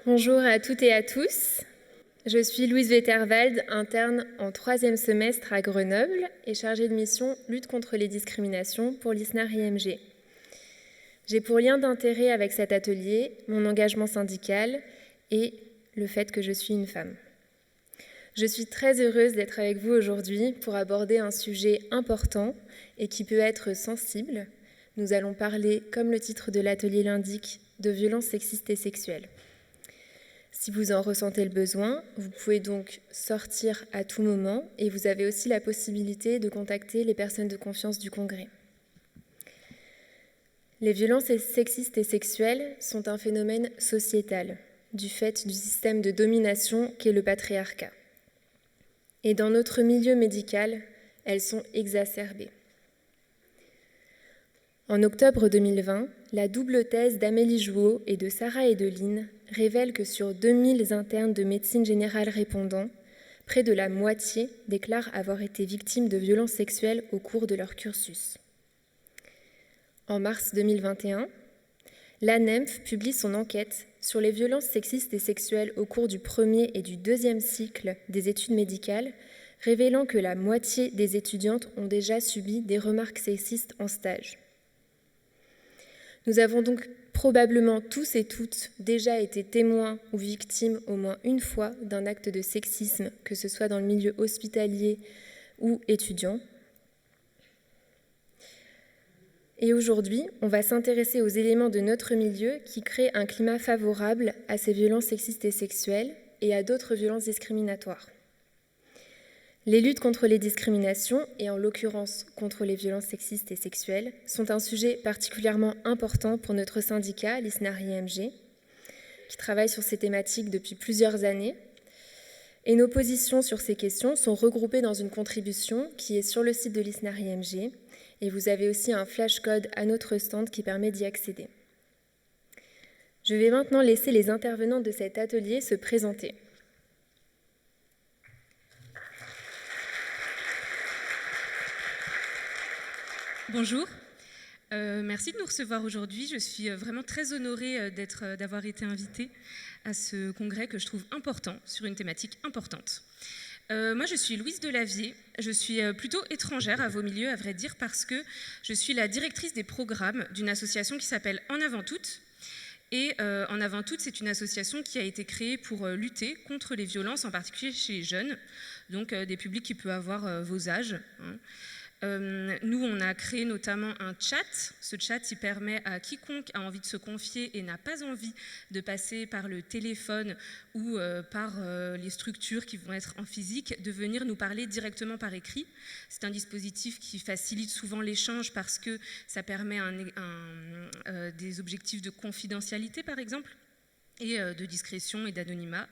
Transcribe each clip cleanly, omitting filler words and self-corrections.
Bonjour à toutes et à tous. Je suis Louise Wetterwald, interne en 3e semestre à Grenoble et chargée de mission lutte contre les discriminations pour l'ISNAR-IMG. J'ai pour lien d'intérêt avec cet atelier mon engagement syndical et le fait que je suis une femme. Je suis très heureuse d'être avec vous aujourd'hui pour aborder un sujet important et qui peut être sensible. Nous allons parler, comme le titre de l'atelier l'indique, de violences sexistes et sexuelles. Si vous en ressentez le besoin, vous pouvez donc sortir à tout moment et vous avez aussi la possibilité de contacter les personnes de confiance du Congrès. Les violences sexistes et sexuelles sont un phénomène sociétal, du fait du système de domination qu'est le patriarcat. Et dans notre milieu médical, elles sont exacerbées. En octobre 2020, la double thèse d'Amélie Jouot et de Sarah Edeline révèle que sur 2000 internes de médecine générale répondants, près de la moitié déclarent avoir été victimes de violences sexuelles au cours de leur cursus. En mars 2021, l'ANEMF publie son enquête sur les violences sexistes et sexuelles au cours du premier et du deuxième cycle des études médicales, révélant que la moitié des étudiantes ont déjà subi des remarques sexistes en stage. Nous avons donc probablement tous et toutes déjà été témoins ou victimes au moins une fois d'un acte de sexisme, que ce soit dans le milieu hospitalier ou étudiant. Et aujourd'hui, on va s'intéresser aux éléments de notre milieu qui créent un climat favorable à ces violences sexistes et sexuelles et à d'autres violences discriminatoires. Les luttes contre les discriminations, et en l'occurrence contre les violences sexistes et sexuelles, sont un sujet particulièrement important pour notre syndicat, l'ISNAR-IMG, qui travaille sur ces thématiques depuis plusieurs années. Et nos positions sur ces questions sont regroupées dans une contribution qui est sur le site de l'ISNAR-IMG, et vous avez aussi un flashcode à notre stand qui permet d'y accéder. Je vais maintenant laisser les intervenants de cet atelier se présenter. Bonjour, merci de nous recevoir aujourd'hui. Je suis vraiment très honorée d'avoir été invitée à ce congrès que je trouve important, sur une thématique importante. Moi, je suis Louise Delavier. Je suis plutôt étrangère à vos milieux, à vrai dire, parce que je suis la directrice des programmes d'une association qui s'appelle En Avant Toutes. Et En Avant Toutes, c'est une association qui a été créée pour lutter contre les violences, en particulier chez les jeunes, donc des publics qui peuvent avoir vos âges. Nous, on a créé notamment un chat. Ce chat, il permet à quiconque a envie de se confier et n'a pas envie de passer par le téléphone ou par les structures qui vont être en physique, de venir nous parler directement par écrit. C'est un dispositif qui facilite souvent l'échange parce que ça permet des objectifs de confidentialité, par exemple, et de discrétion et d'anonymat.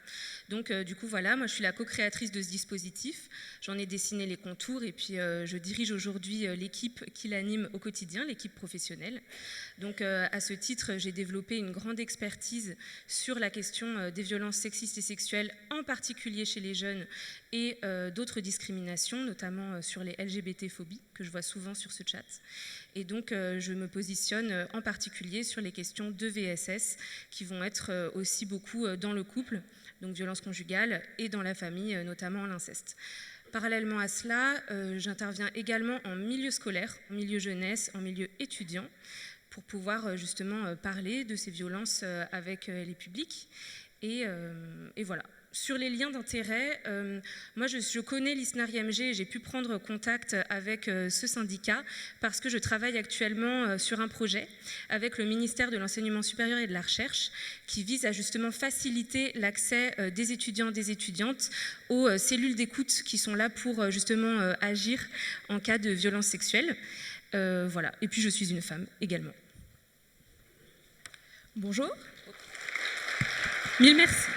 Donc du coup voilà, moi je suis la co-créatrice de ce dispositif, j'en ai dessiné les contours et puis je dirige aujourd'hui l'équipe qui l'anime au quotidien, l'équipe professionnelle. Donc à ce titre, j'ai développé une grande expertise sur la question des violences sexistes et sexuelles, en particulier chez les jeunes et d'autres discriminations, notamment sur les LGBT-phobies que je vois souvent sur ce chat. Et donc, je me positionne en particulier sur les questions de VSS qui vont être aussi beaucoup dans le couple, donc violence conjugale, et dans la famille, notamment l'inceste. Parallèlement à cela, j'interviens également en milieu scolaire, en milieu jeunesse, en milieu étudiant, pour pouvoir justement parler de ces violences avec les publics. Et voilà. Sur les liens d'intérêt, moi je connais l'ISNAR-IMG et j'ai pu prendre contact avec ce syndicat parce que je travaille actuellement sur un projet avec le ministère de l'Enseignement supérieur et de la Recherche qui vise à justement faciliter l'accès des étudiants et des étudiantes aux cellules d'écoute qui sont là pour justement agir en cas de violence sexuelle. Voilà. Et puis je suis une femme également. Bonjour. Mille merci.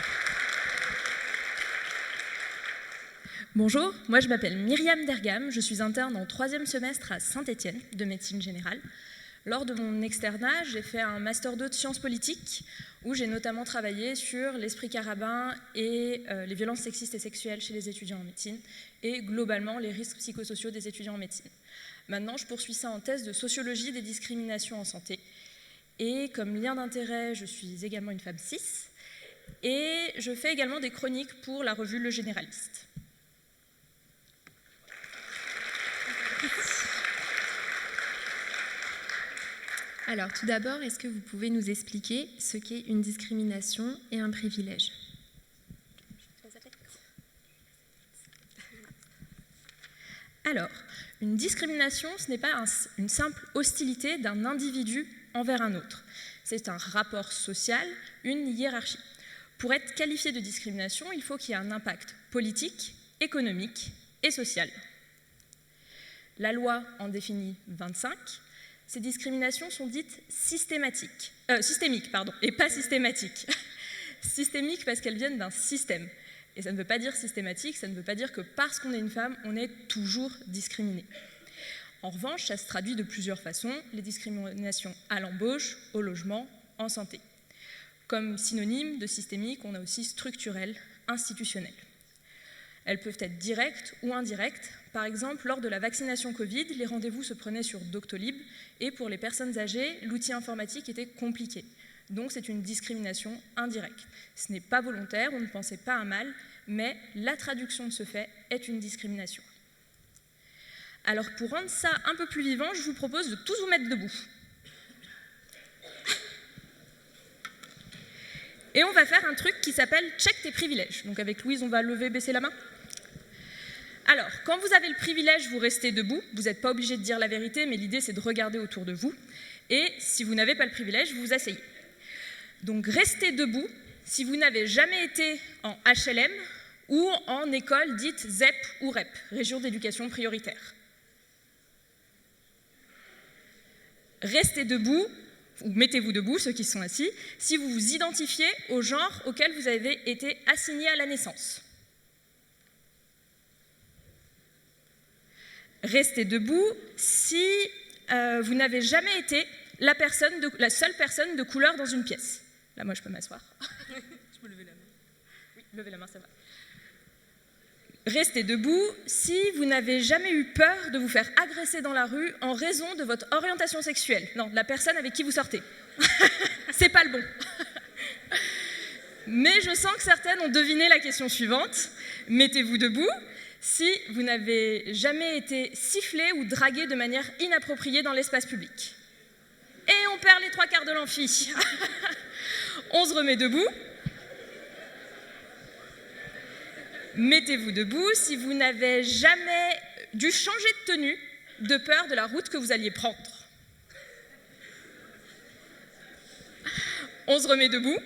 Bonjour, moi je m'appelle Myriam Dergam, je suis interne en 3e semestre à Saint-Étienne de médecine générale. Lors de mon externat, j'ai fait un master 2 de sciences politiques où j'ai notamment travaillé sur l'esprit carabin et les violences sexistes et sexuelles chez les étudiants en médecine et globalement les risques psychosociaux des étudiants en médecine. Maintenant, je poursuis ça en thèse de sociologie des discriminations en santé. Et comme lien d'intérêt, je suis également une femme cis. et je fais également des chroniques pour la revue Le Généraliste. Alors, tout d'abord, est-ce que vous pouvez nous expliquer ce qu'est une discrimination et un privilège ? Alors, une discrimination, ce n'est pas une simple hostilité d'un individu envers un autre. C'est un rapport social, une hiérarchie. Pour être qualifié de discrimination, il faut qu'il y ait un impact politique, économique et social. La loi en définit 25. Ces discriminations sont dites systémiques, et pas systématiques. Systémiques parce qu'elles viennent d'un système. Et ça ne veut pas dire systématique, ça ne veut pas dire que parce qu'on est une femme, on est toujours discriminé. En revanche, ça se traduit de plusieurs façons, les discriminations à l'embauche, au logement, en santé. Comme synonyme de systémique, on a aussi structurel, institutionnel. Elles peuvent être directes ou indirectes. Par exemple, lors de la vaccination Covid, les rendez-vous se prenaient sur Doctolib et pour les personnes âgées, l'outil informatique était compliqué. Donc c'est une discrimination indirecte. Ce n'est pas volontaire, on ne pensait pas à mal, mais la traduction de ce fait est une discrimination. Alors pour rendre ça un peu plus vivant, je vous propose de tous vous mettre debout. Et on va faire un truc qui s'appelle « Check tes privilèges ». Donc avec Louise, on va lever, baisser la main. Alors, quand vous avez le privilège, vous restez debout. Vous n'êtes pas obligé de dire la vérité, mais l'idée, c'est de regarder autour de vous. Et si vous n'avez pas le privilège, vous vous asseyez. Donc, restez debout si vous n'avez jamais été en HLM ou en école dite ZEP ou REP, Région d'éducation prioritaire. Restez debout, ou mettez-vous debout, ceux qui sont assis, si vous vous identifiez au genre auquel vous avez été assigné à la naissance. Restez debout si vous n'avez jamais été la seule personne de couleur dans une pièce. Là, moi, je peux m'asseoir. Je peux lever la main. Oui, levez la main, ça va. Restez debout si vous n'avez jamais eu peur de vous faire agresser dans la rue en raison de votre orientation sexuelle. Non, de la personne avec qui vous sortez. C'est pas le bon. Mais je sens que certaines ont deviné la question suivante. Mettez-vous debout si vous n'avez jamais été sifflé ou dragué de manière inappropriée dans l'espace public. Et on perd les 3/4 de l'amphi. On se remet debout. Mettez-vous debout si vous n'avez jamais dû changer de tenue de peur de la route que vous alliez prendre. On se remet debout.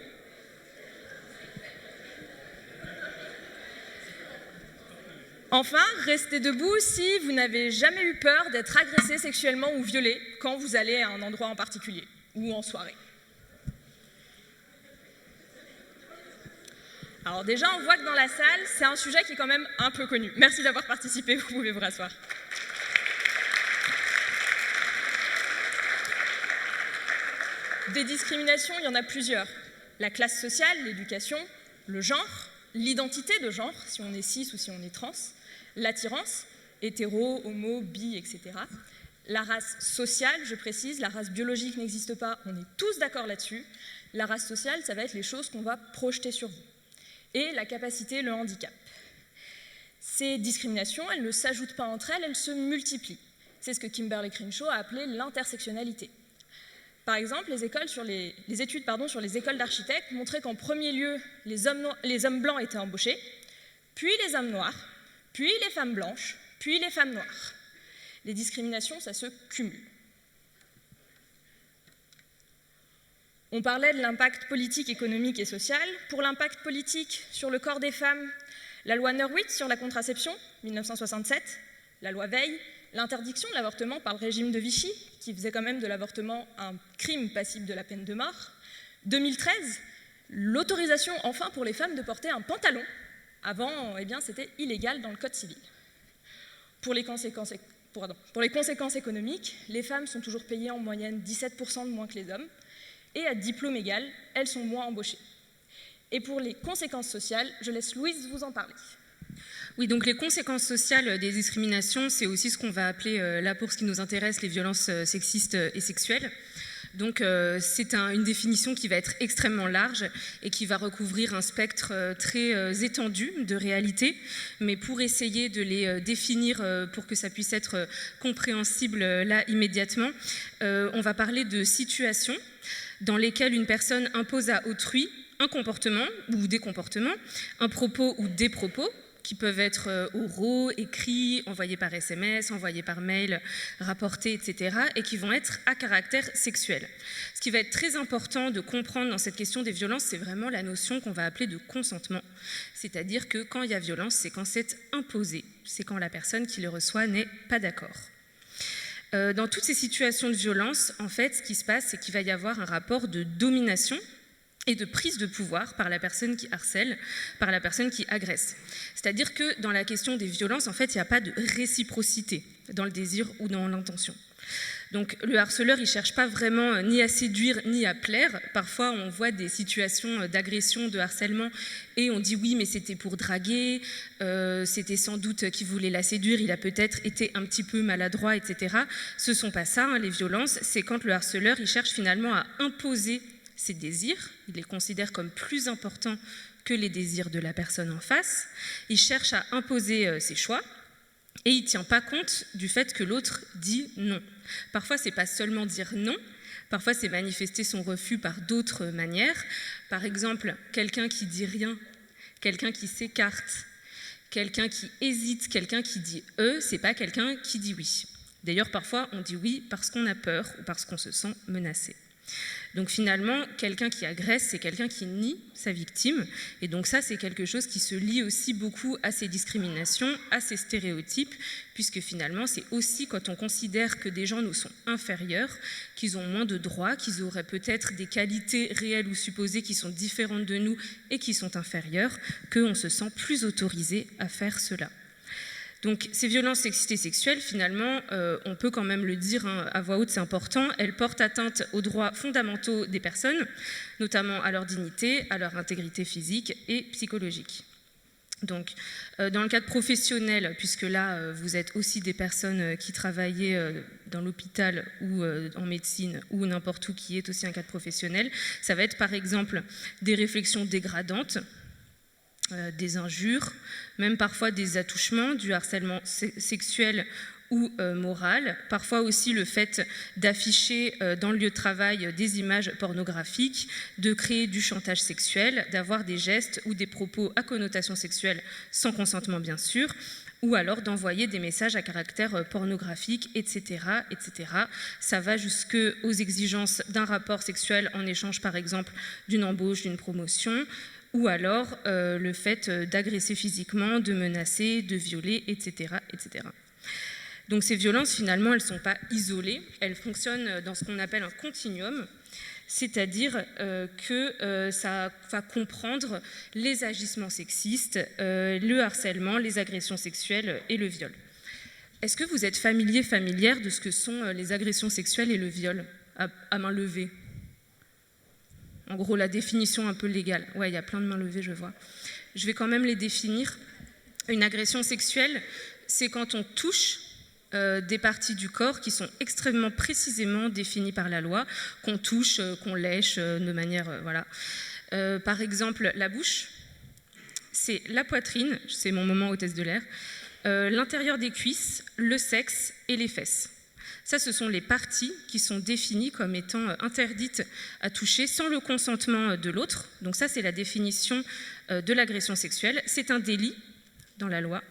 Enfin, restez debout si vous n'avez jamais eu peur d'être agressé sexuellement ou violé quand vous allez à un endroit en particulier ou en soirée. Alors déjà, on voit que dans la salle, c'est un sujet qui est quand même un peu connu. Merci d'avoir participé, vous pouvez vous rasseoir. Des discriminations, il y en a plusieurs. La classe sociale, l'éducation, le genre, l'identité de genre, si on est cis ou si on est trans, l'attirance, hétéro, homo, bi, etc. La race sociale, je précise, la race biologique n'existe pas, on est tous d'accord là-dessus. La race sociale, ça va être les choses qu'on va projeter sur vous. Et la capacité, le handicap. Ces discriminations, elles ne s'ajoutent pas entre elles, elles se multiplient. C'est ce que Kimberlé Crenshaw a appelé l'intersectionnalité. Par exemple, les études sur les écoles d'architectes montraient qu'en premier lieu, les hommes blancs étaient embauchés, puis les hommes noirs, puis les femmes blanches, puis les femmes noires. Les discriminations, ça se cumule. On parlait de l'impact politique, économique et social. Pour l'impact politique sur le corps des femmes, la loi Neuwirth sur la contraception, 1967, la loi Veil, l'interdiction de l'avortement par le régime de Vichy, qui faisait quand même de l'avortement un crime passible de la peine de mort. 2013, l'autorisation enfin pour les femmes de porter un pantalon. Avant, c'était illégal dans le Code civil. Pour les conséquences économiques, les femmes sont toujours payées en moyenne 17% de moins que les hommes. Et à diplôme égal, elles sont moins embauchées. Et pour les conséquences sociales, je laisse Louise vous en parler. Oui, donc les conséquences sociales des discriminations, c'est aussi ce qu'on va appeler, là pour ce qui nous intéresse, les violences sexistes et sexuelles. Donc c'est une définition qui va être extrêmement large et qui va recouvrir un spectre très étendu de réalités, mais pour essayer de les définir pour que ça puisse être compréhensible là immédiatement, on va parler de situations dans lesquelles une personne impose à autrui un comportement ou des comportements, un propos ou des propos, qui peuvent être oraux, écrits, envoyés par SMS, envoyés par mail, rapportés, etc., et qui vont être à caractère sexuel. Ce qui va être très important de comprendre dans cette question des violences, c'est vraiment la notion qu'on va appeler de consentement. C'est-à-dire que quand il y a violence, c'est quand c'est imposé, c'est quand la personne qui le reçoit n'est pas d'accord. Dans toutes ces situations de violence, en fait, ce qui se passe, c'est qu'il va y avoir un rapport de domination et de prise de pouvoir par la personne qui harcèle, par la personne qui agresse. C'est-à-dire que dans la question des violences, en fait, il n'y a pas de réciprocité dans le désir ou dans l'intention. Donc le harceleur, il ne cherche pas vraiment ni à séduire ni à plaire. Parfois, on voit des situations d'agression, de harcèlement, et on dit oui, mais c'était pour draguer, c'était sans doute qu'il voulait la séduire, il a peut-être été un petit peu maladroit, etc. Ce ne sont pas ça, hein, les violences, c'est quand le harceleur, il cherche finalement à imposer ses désirs, il les considère comme plus importants que les désirs de la personne en face, il cherche à imposer ses choix et il ne tient pas compte du fait que l'autre dit non. Parfois, ce n'est pas seulement dire non, parfois c'est manifester son refus par d'autres manières. Par exemple, quelqu'un qui dit rien, quelqu'un qui s'écarte, quelqu'un qui hésite, quelqu'un qui dit « ce n'est pas quelqu'un qui dit « oui ». D'ailleurs, parfois, on dit « oui » parce qu'on a peur ou parce qu'on se sent menacé. Donc finalement, quelqu'un qui agresse, c'est quelqu'un qui nie sa victime. Et donc ça, c'est quelque chose qui se lie aussi beaucoup à ces discriminations, à ces stéréotypes, puisque finalement, c'est aussi quand on considère que des gens nous sont inférieurs, qu'ils ont moins de droits, qu'ils auraient peut-être des qualités réelles ou supposées qui sont différentes de nous et qui sont inférieures, qu'on se sent plus autorisé à faire cela. Donc ces violences sexistes et sexuelles, finalement, on peut quand même le dire à voix haute, c'est important, elles portent atteinte aux droits fondamentaux des personnes, notamment à leur dignité, à leur intégrité physique et psychologique. Donc, dans le cadre professionnel, puisque là, vous êtes aussi des personnes qui travaillez dans l'hôpital ou en médecine ou n'importe où qui est aussi un cadre professionnel, ça va être par exemple des réflexions dégradantes, des injures, même parfois des attouchements, du harcèlement sexuel ou moral, parfois aussi le fait d'afficher dans le lieu de travail des images pornographiques, de créer du chantage sexuel, d'avoir des gestes ou des propos à connotation sexuelle sans consentement bien sûr, ou alors d'envoyer des messages à caractère pornographique, etc., etc. Ça va jusqu'aux exigences d'un rapport sexuel en échange par exemple d'une embauche, d'une promotion, ou alors le fait d'agresser physiquement, de menacer, de violer, etc., etc. Donc ces violences, finalement, elles ne sont pas isolées, elles fonctionnent dans ce qu'on appelle un continuum, c'est-à-dire que ça va comprendre les agissements sexistes, le harcèlement, les agressions sexuelles et le viol. Est-ce que vous êtes familière de ce que sont les agressions sexuelles et le viol à main levée ? En gros, la définition un peu légale. Ouais, il y a plein de mains levées, je vois. Je vais quand même les définir. Une agression sexuelle, c'est quand on touche des parties du corps qui sont extrêmement précisément définies par la loi, qu'on touche, qu'on lèche de manière... voilà. Par exemple, la bouche, c'est la poitrine, c'est mon moment hôtesse de l'air, l'intérieur des cuisses, le sexe et les fesses. Ça, ce sont les parties qui sont définies comme étant interdites à toucher sans le consentement de l'autre. Donc ça, c'est la définition de l'agression sexuelle. C'est un délit dans la loi.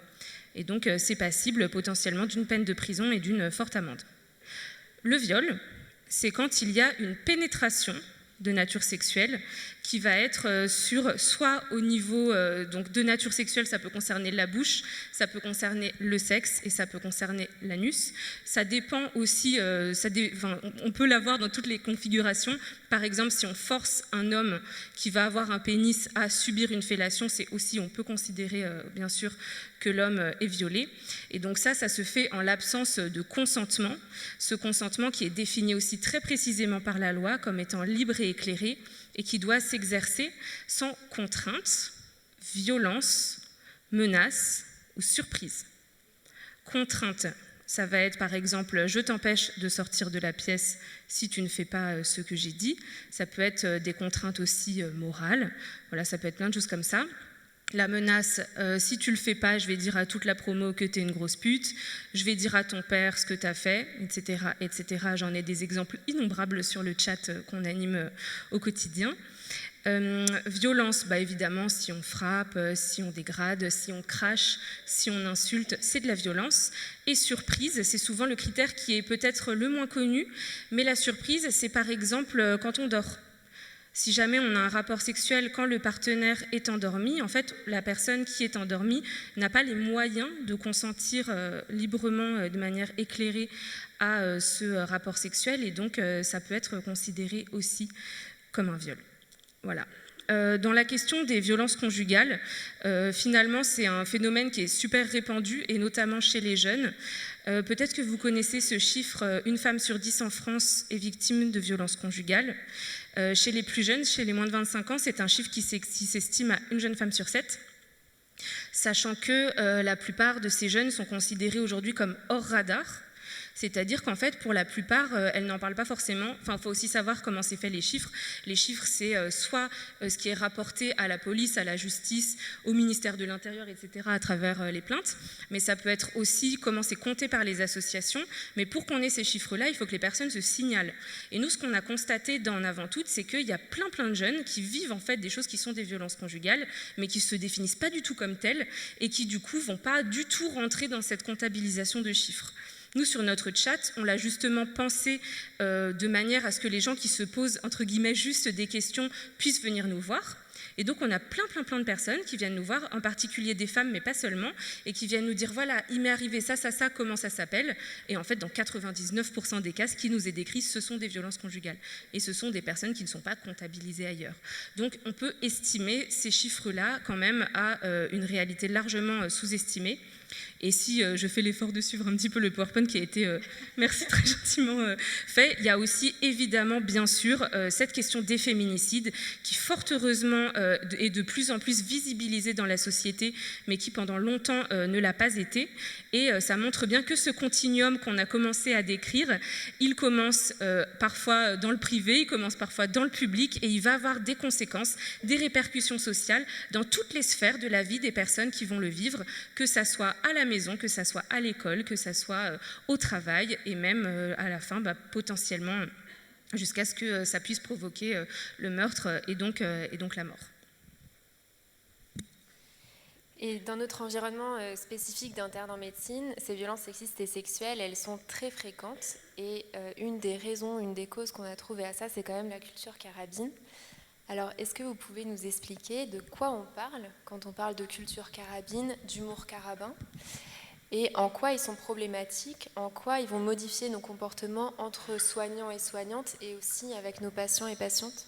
Et donc, c'est passible potentiellement d'une peine de prison et d'une forte amende. Le viol, c'est quand il y a une pénétration de nature sexuelle qui va être soit au niveau donc de nature sexuelle, ça peut concerner la bouche, ça peut concerner le sexe et ça peut concerner l'anus. Ça dépend aussi, on peut l'avoir dans toutes les configurations. Par exemple, si on force un homme qui va avoir un pénis à subir une fellation, c'est aussi, on peut considérer bien sûr que l'homme est violé. Et donc ça se fait en l'absence de consentement. Ce consentement qui est défini aussi très précisément par la loi comme étant libre et éclairé et qui doit s'exercer sans contrainte, violence, menace ou surprise. Contrainte, Ça va être par exemple « je t'empêche de sortir de la pièce si tu ne fais pas ce que j'ai dit ». Ça peut être des contraintes aussi morales. Voilà, ça peut être plein de choses comme ça. La menace, si tu le fais pas, je vais dire à toute la promo que t'es une grosse pute, je vais dire à ton père ce que t'as fait, etc., etc. J'en ai des exemples innombrables sur le chat qu'on anime au quotidien. Violence, évidemment, si on frappe, si on dégrade, si on crache, si on insulte, c'est de la violence. Et surprise, c'est souvent le critère qui est peut-être le moins connu, mais la surprise, c'est par exemple quand on dort. Si jamais on a un rapport sexuel quand le partenaire est endormi, en fait, la personne qui est endormie n'a pas les moyens de consentir librement, de manière éclairée à ce rapport sexuel, et donc ça peut être considéré aussi comme un viol. Voilà. Dans la question des violences conjugales, finalement, c'est un phénomène qui est super répandu, et notamment chez les jeunes. Peut-être que vous connaissez ce chiffre, une femme sur 10 en France est victime de violences conjugales. Chez les plus jeunes, chez les moins de 25 ans, c'est un chiffre qui s'estime à une jeune femme sur 7, sachant que la plupart de ces jeunes sont considérés aujourd'hui comme hors radar. C'est-à-dire qu'en fait, pour la plupart, elles n'en parlent pas forcément. Enfin, il faut aussi savoir comment c'est fait les chiffres. Les chiffres, c'est soit ce qui est rapporté à la police, à la justice, au ministère de l'Intérieur, etc., à travers les plaintes. Mais ça peut être aussi comment c'est compté par les associations. Mais pour qu'on ait ces chiffres-là, il faut que les personnes se signalent. Et nous, ce qu'on a constaté dans Avant Toutes, c'est qu'il y a plein de jeunes qui vivent en fait des choses qui sont des violences conjugales, mais qui ne se définissent pas du tout comme telles, et qui du coup ne vont pas du tout rentrer dans cette comptabilisation de chiffres. Nous, sur notre chat, on l'a justement pensé de manière à ce que les gens qui se posent, entre guillemets, juste des questions puissent venir nous voir. Et donc, on a plein de personnes qui viennent nous voir, en particulier des femmes, mais pas seulement, et qui viennent nous dire, voilà, il m'est arrivé ça, comment ça s'appelle ? Et en fait, dans 99% des cas, ce qui nous est décrit, ce sont des violences conjugales. Et ce sont des personnes qui ne sont pas comptabilisées ailleurs. Donc, on peut estimer ces chiffres-là quand même à une réalité largement sous-estimée. Et si je fais l'effort de suivre un petit peu le PowerPoint qui a été, merci, très gentiment fait, il y a aussi évidemment, bien sûr, cette question des féminicides qui, fort heureusement, est de plus en plus visibilisée dans la société, mais qui pendant longtemps ne l'a pas été. Et ça montre bien que ce continuum qu'on a commencé à décrire, il commence parfois dans le privé, il commence parfois dans le public, et il va avoir des conséquences, des répercussions sociales dans toutes les sphères de la vie des personnes qui vont le vivre, que ça soit à la maison, que ça soit à l'école, que ça soit au travail, et même à la fin, potentiellement, jusqu'à ce que ça puisse provoquer le meurtre et donc la mort. Et dans notre environnement spécifique d'internes en médecine, ces violences sexistes et sexuelles, elles sont très fréquentes. Et une des raisons, une des causes qu'on a trouvées à ça, c'est quand même la culture carabine. Alors, est-ce que vous pouvez nous expliquer de quoi on parle quand on parle de culture carabine, d'humour carabin, et en quoi ils sont problématiques, en quoi ils vont modifier nos comportements entre soignants et soignantes, et aussi avec nos patients et patientes ?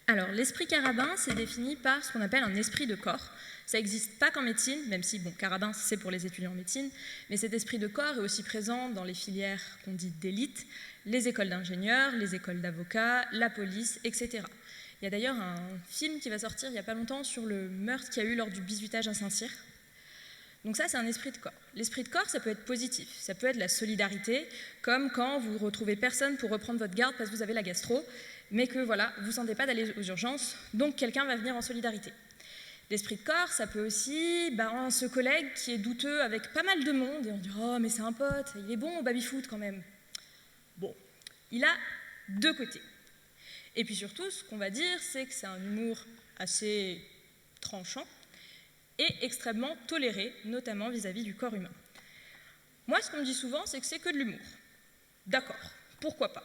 Alors, l'esprit carabin, c'est défini par ce qu'on appelle un esprit de corps. Ça n'existe pas qu'en médecine, même si, carabin, c'est pour les étudiants en médecine, mais cet esprit de corps est aussi présent dans les filières qu'on dit d'élite, les écoles d'ingénieurs, les écoles d'avocats, la police, etc. Il y a d'ailleurs un film qui va sortir il n'y a pas longtemps sur le meurtre qu'il y a eu lors du bizutage à Saint-Cyr. Donc ça, c'est un esprit de corps. L'esprit de corps, ça peut être positif, ça peut être la solidarité, comme quand vous ne retrouvez personne pour reprendre votre garde parce que vous avez la gastro, mais que voilà, vous ne sentez pas d'aller aux urgences, donc quelqu'un va venir en solidarité. L'esprit de corps, ça peut aussi, ce collègue qui est douteux avec pas mal de monde, et on dit « Oh, mais c'est un pote, il est bon au baby-foot quand même ». Bon, il a deux côtés. Et puis surtout, ce qu'on va dire, c'est que c'est un humour assez tranchant et extrêmement toléré, notamment vis-à-vis du corps humain. Moi, ce qu'on me dit souvent, c'est que c'est que de l'humour. D'accord, pourquoi pas ?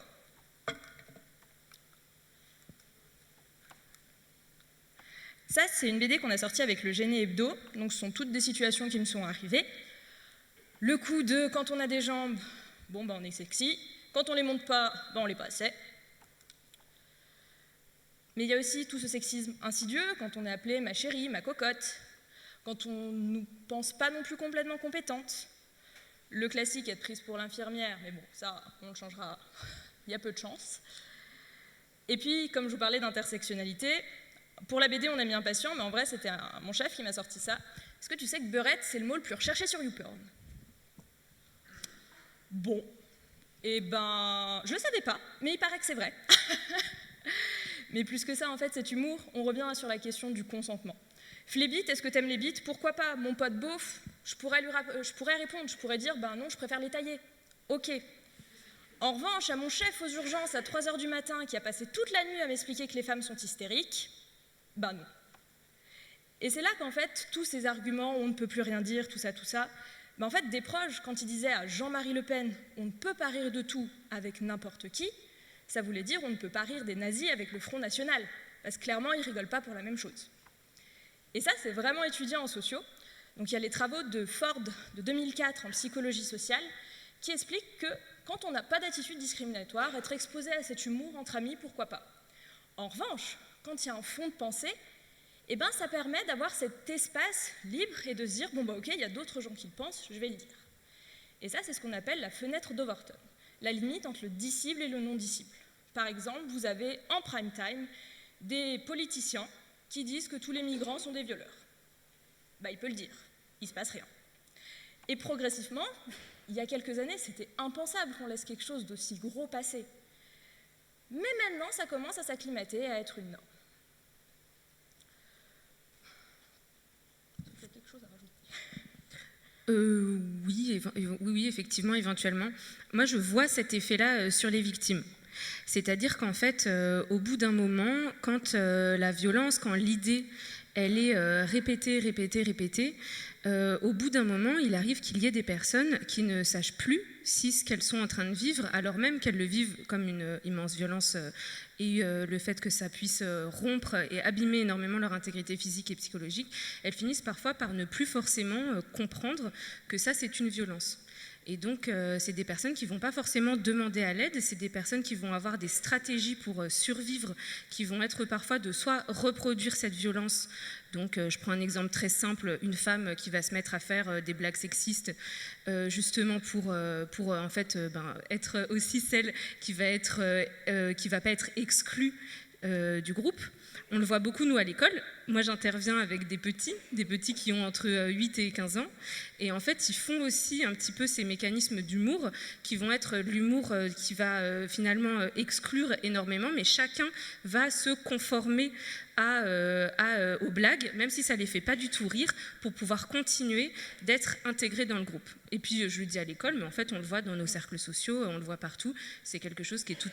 Ça, c'est une BD qu'on a sortie avec le Géné Hebdo, donc ce sont toutes des situations qui me sont arrivées. Le coup de quand on a des jambes, on est sexy, quand on les monte pas, on les passait. Mais il y a aussi tout ce sexisme insidieux, quand on est appelé ma chérie, ma cocotte, quand on ne nous pense pas non plus complètement compétente. Le classique, être prise pour l'infirmière, mais ça, on le changera, il y a peu de chance. Et puis, comme je vous parlais d'intersectionnalité, pour la BD, on a mis un patient, mais en vrai, c'était mon chef qui m'a sorti ça. Est-ce que tu sais que beurette, c'est le mot le plus recherché sur YouPorn ? Bon, eh ben, je le savais pas, mais il paraît que c'est vrai. Mais plus que ça, en fait, cet humour, on revient sur la question du consentement. Flébite, est-ce que t'aimes les bites? Pourquoi pas? Mon pote beauf, je pourrais répondre, je pourrais dire, ben non, je préfère les tailler. Ok. En revanche, à mon chef aux urgences à 3h du matin, qui a passé toute la nuit à m'expliquer que les femmes sont hystériques, ben non. Et c'est là qu'en fait, tous ces arguments, on ne peut plus rien dire, tout ça, ben en fait, Desproges, quand il disait à Jean-Marie Le Pen, on ne peut pas rire de tout avec n'importe qui, ça voulait dire on ne peut pas rire des nazis avec le Front National, parce que clairement, ils ne rigolent pas pour la même chose. Et ça, c'est vraiment étudié en sociaux. Donc il y a les travaux de Ford de 2004 en psychologie sociale qui expliquent que quand on n'a pas d'attitude discriminatoire, être exposé à cet humour entre amis, pourquoi pas. En revanche, quand il y a un fond de pensée, eh ben, ça permet d'avoir cet espace libre et de se dire, bon bah ok, il y a d'autres gens qui le pensent, je vais le dire. Et ça, c'est ce qu'on appelle la fenêtre d'Overton, la limite entre le disciple et le non-disciple. Par exemple, vous avez en prime time des politiciens qui disent que tous les migrants sont des violeurs. Bah, il peut le dire, il ne se passe rien. Et progressivement, il y a quelques années, c'était impensable qu'on laisse quelque chose d'aussi gros passer. Mais maintenant, ça commence à s'acclimater, à être une norme. Vous avez quelque chose à rajouter? Oui, effectivement, éventuellement. Moi, je vois cet effet-là sur les victimes. C'est-à-dire qu'en fait, au bout d'un moment, quand la violence, quand l'idée, elle est répétée, au bout d'un moment, il arrive qu'il y ait des personnes qui ne sachent plus si ce qu'elles sont en train de vivre, alors même qu'elles le vivent comme une immense violence et le fait que ça puisse rompre et abîmer énormément leur intégrité physique et psychologique, elles finissent parfois par ne plus forcément comprendre que ça, c'est une violence. Et donc, c'est des personnes qui ne vont pas forcément demander à l'aide, c'est des personnes qui vont avoir des stratégies pour survivre, qui vont être parfois de soit reproduire cette violence. Donc, je prends un exemple très simple, une femme qui va se mettre à faire des blagues sexistes, justement pour en fait, être aussi celle qui va pas être exclue du groupe. On le voit beaucoup, nous, à l'école. Moi, j'interviens avec des petits qui ont entre 8 et 15 ans. Et en fait, ils font aussi un petit peu ces mécanismes d'humour qui vont être l'humour qui va finalement exclure énormément, mais chacun va se conformer aux blagues, même si ça ne les fait pas du tout rire, pour pouvoir continuer d'être intégrés dans le groupe. Et puis, je le dis à l'école, mais en fait, on le voit dans nos cercles sociaux, on le voit partout. C'est quelque chose qui est tout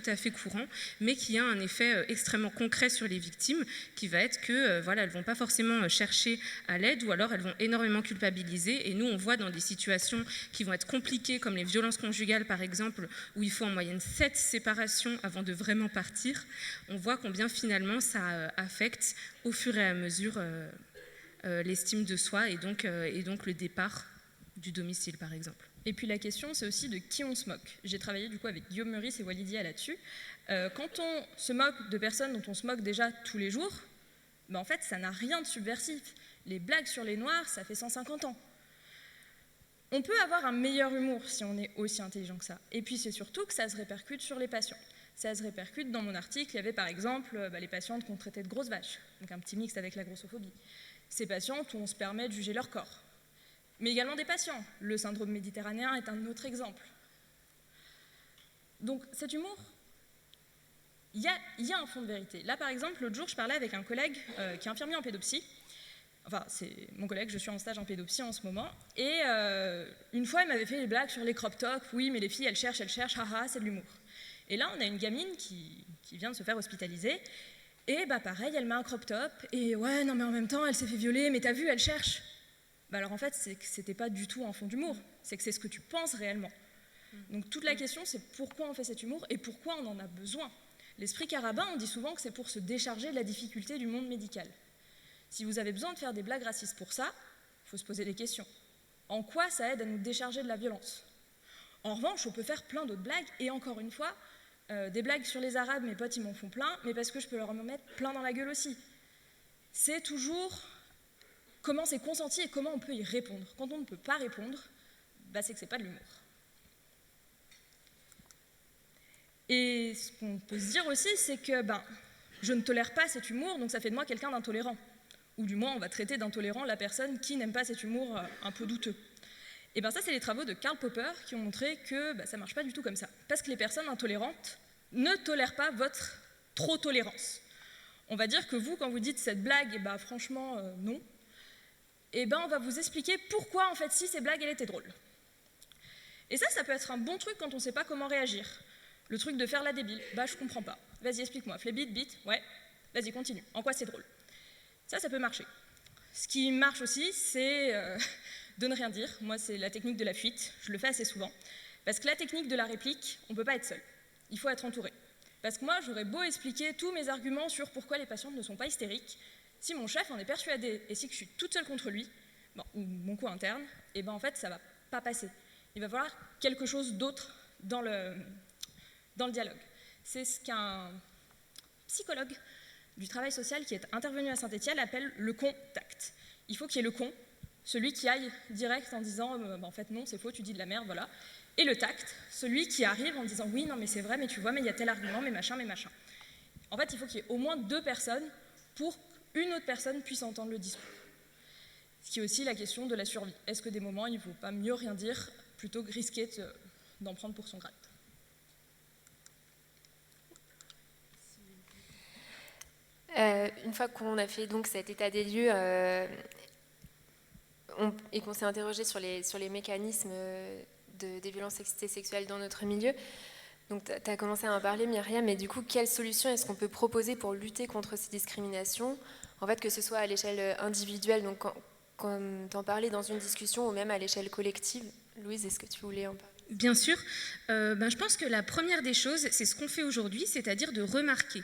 à fait courant, mais qui a un effet extrêmement concret sur les victimes, qui va être que, voilà, elles ne vont pas forcément chercher à l'aide, ou alors elles vont énormément culpabiliser. Et nous, on voit dans des situations qui vont être compliquées, comme les violences conjugales, par exemple, où il faut en moyenne 7 séparations avant de vraiment partir, on voit combien finalement ça affecte au fur et à mesure l'estime de soi et donc le départ du domicile, par exemple. Et puis la question, c'est aussi de qui on se moque. J'ai travaillé du coup avec Guillaume Meurice et Walidia là-dessus. Quand on se moque de personnes dont on se moque déjà tous les jours, en fait, ça n'a rien de subversif. Les blagues sur les Noirs, ça fait 150 ans. On peut avoir un meilleur humour si on est aussi intelligent que ça. Et puis c'est surtout que ça se répercute sur les patients. Ça se répercute, dans mon article, il y avait par exemple les patientes qu'on traitait de grosses vaches, donc un petit mix avec la grossophobie. Ces patientes où on se permet de juger leur corps. Mais également des patients. Le syndrome méditerranéen est un autre exemple. Donc cet humour, il y a un fond de vérité. Là par exemple, l'autre jour, je parlais avec un collègue qui est infirmier en pédopsie. Enfin, c'est mon collègue, je suis en stage en pédopsie en ce moment. Et une fois, il m'avait fait des blagues sur les crop tops. Oui, mais les filles, elles cherchent, haha, c'est de l'humour. Et là, on a une gamine qui vient de se faire hospitaliser. Et pareil, elle met un crop top. Et ouais, non, mais en même temps, elle s'est fait violer. Mais t'as vu, elle cherche. Alors en fait, c'est que c'était pas du tout un fond d'humour. C'est que c'est ce que tu penses réellement. Donc toute la question, c'est pourquoi on fait cet humour et pourquoi on en a besoin. L'esprit carabin, on dit souvent que c'est pour se décharger de la difficulté du monde médical. Si vous avez besoin de faire des blagues racistes pour ça, il faut se poser des questions. En quoi ça aide à nous décharger de la violence? En revanche, on peut faire plein d'autres blagues. Et encore une fois, des blagues sur les Arabes, mes potes, ils m'en font plein, mais parce que je peux leur en mettre plein dans la gueule aussi. C'est toujours comment c'est consenti et comment on peut y répondre. Quand on ne peut pas répondre, c'est que c'est pas de l'humour. Et ce qu'on peut se dire aussi, c'est que je ne tolère pas cet humour, donc ça fait de moi quelqu'un d'intolérant. Ou du moins, on va traiter d'intolérant la personne qui n'aime pas cet humour un peu douteux. Et bien ça, c'est les travaux de Karl Popper qui ont montré que ça ne marche pas du tout comme ça. Parce que les personnes intolérantes ne tolèrent pas votre trop tolérance. On va dire que vous, quand vous dites cette blague, franchement, non, on va vous expliquer pourquoi, en fait, si cette blague, elle était drôle. Et ça peut être un bon truc quand on ne sait pas comment réagir. Le truc de faire la débile, je comprends pas. Vas-y, explique-moi. Flébite, bite, ouais. Vas-y, continue. En quoi c'est drôle? Ça peut marcher. Ce qui marche aussi, c'est de ne rien dire. Moi, c'est la technique de la fuite. Je le fais assez souvent. Parce que la technique de la réplique, on ne peut pas être seul. Il faut être entouré. Parce que moi, j'aurais beau expliquer tous mes arguments sur pourquoi les patientes ne sont pas hystériques, si mon chef en est persuadé et si que je suis toute seule contre lui, ou mon co interne, en fait, ça ne va pas passer. Il va y avoir quelque chose d'autre dans le dialogue. C'est ce qu'un psychologue du travail social qui est intervenu à Saint-Étienne appelle le contact. Il faut qu'il y ait le con, celui qui aille direct en disant en fait non, c'est faux, tu dis de la merde, voilà. Et le tact, celui qui arrive en disant oui, non mais c'est vrai, mais tu vois, mais il y a tel argument, mais machin, mais machin. En fait, il faut qu'il y ait au moins 2 personnes pour qu'une autre personne puisse entendre le discours. Ce qui est aussi la question de la survie. Est-ce que des moments, il ne faut pas mieux rien dire plutôt que risquer d'en prendre pour son grade? Une fois qu'on a fait donc cet état des lieux et qu'on s'est interrogé sur les mécanismes des violences sexuelles dans notre milieu, donc tu as commencé à en parler, Myriam, mais du coup, quelles solutions est-ce qu'on peut proposer pour lutter contre ces discriminations, en fait, que ce soit à l'échelle individuelle, donc comme t'en parlais dans une discussion, ou même à l'échelle collective? Louise, est-ce que tu voulais en parler? Bien sûr. Je pense que la première des choses, c'est ce qu'on fait aujourd'hui, c'est-à-dire de remarquer.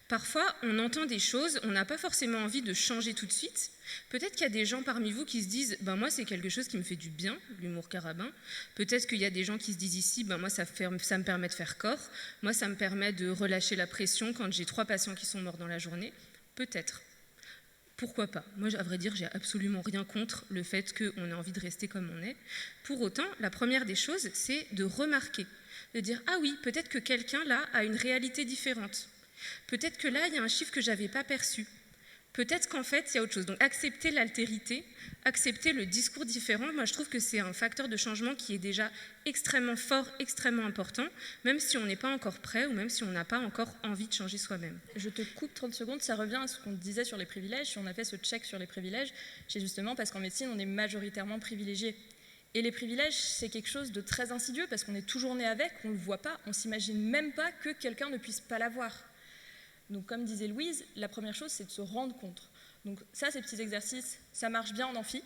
Parfois, on entend des choses, on n'a pas forcément envie de changer tout de suite. Peut-être qu'il y a des gens parmi vous qui se disent « moi, c'est quelque chose qui me fait du bien, l'humour carabin ». Peut-être qu'il y a des gens qui se disent ici « moi, ça me permet de faire corps. Moi, ça me permet de relâcher la pression quand j'ai 3 patients qui sont morts dans la journée ». Peut-être. Pourquoi pas? Moi, à vrai dire, j'ai absolument rien contre le fait qu'on ait envie de rester comme on est. Pour autant, la première des choses, c'est de remarquer, de dire « ah oui, peut-être que quelqu'un, là, a une réalité différente. Peut-être que là, il y a un chiffre que je n'avais pas perçu. Peut-être qu'en fait, il y a autre chose. » Donc, accepter l'altérité, accepter le discours différent, moi, je trouve que c'est un facteur de changement qui est déjà extrêmement fort, extrêmement important, même si on n'est pas encore prêt ou même si on n'a pas encore envie de changer soi-même. Je te coupe 30 secondes, ça revient à ce qu'on disait sur les privilèges. Si on a fait ce check sur les privilèges, c'est justement parce qu'en médecine, on est majoritairement privilégié. Et les privilèges, c'est quelque chose de très insidieux parce qu'on est toujours né avec, on ne le voit pas, on ne s'imagine même pas que quelqu'un ne puisse pas l'avoir. Donc, comme disait Louise, la première chose, c'est de se rendre compte. Donc ça, ces petits exercices, ça marche bien en amphi.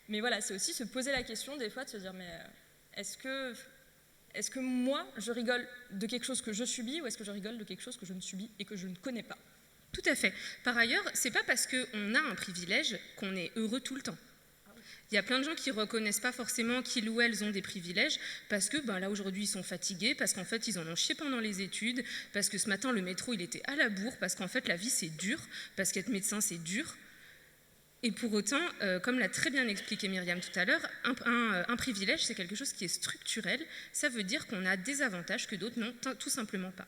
Mais voilà, c'est aussi se poser la question des fois de se dire, mais est-ce que moi, je rigole de quelque chose que je subis ou est-ce que je rigole de quelque chose que je ne subis et que je ne connais pas? Tout à fait. Par ailleurs, c'est pas parce qu'on a un privilège qu'on est heureux tout le temps. Il y a plein de gens qui ne reconnaissent pas forcément qu'ils ou elles ont des privilèges parce que là aujourd'hui ils sont fatigués, parce qu'en fait ils en ont chié pendant les études, parce que ce matin le métro il était à la bourre, parce qu'en fait la vie c'est dur, parce qu'être médecin c'est dur. Et pour autant, comme l'a très bien expliqué Myriam tout à l'heure, un privilège c'est quelque chose qui est structurel, ça veut dire qu'on a des avantages que d'autres n'ont tout simplement pas.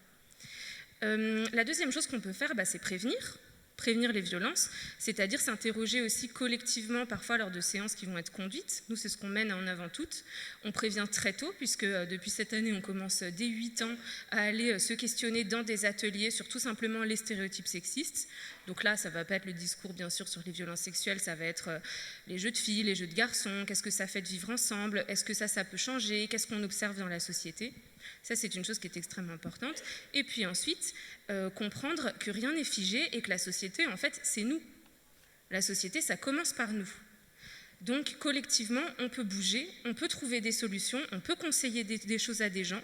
La deuxième chose qu'on peut faire, c'est prévenir les violences, c'est-à-dire s'interroger aussi collectivement parfois lors de séances qui vont être conduites. Nous, c'est ce qu'on mène en avant toutes. On prévient très tôt, puisque depuis cette année, on commence dès 8 ans à aller se questionner dans des ateliers sur tout simplement les stéréotypes sexistes. Donc là, ça ne va pas être le discours, bien sûr, sur les violences sexuelles, ça va être les jeux de filles, les jeux de garçons, qu'est-ce que ça fait de vivre ensemble, est-ce que ça peut changer, qu'est-ce qu'on observe dans la société. Ça, c'est une chose qui est extrêmement importante. Et puis ensuite, comprendre que rien n'est figé et que la société, en fait, c'est nous. La société, ça commence par nous. Donc, collectivement, on peut bouger, on peut trouver des solutions, on peut conseiller des choses à des gens.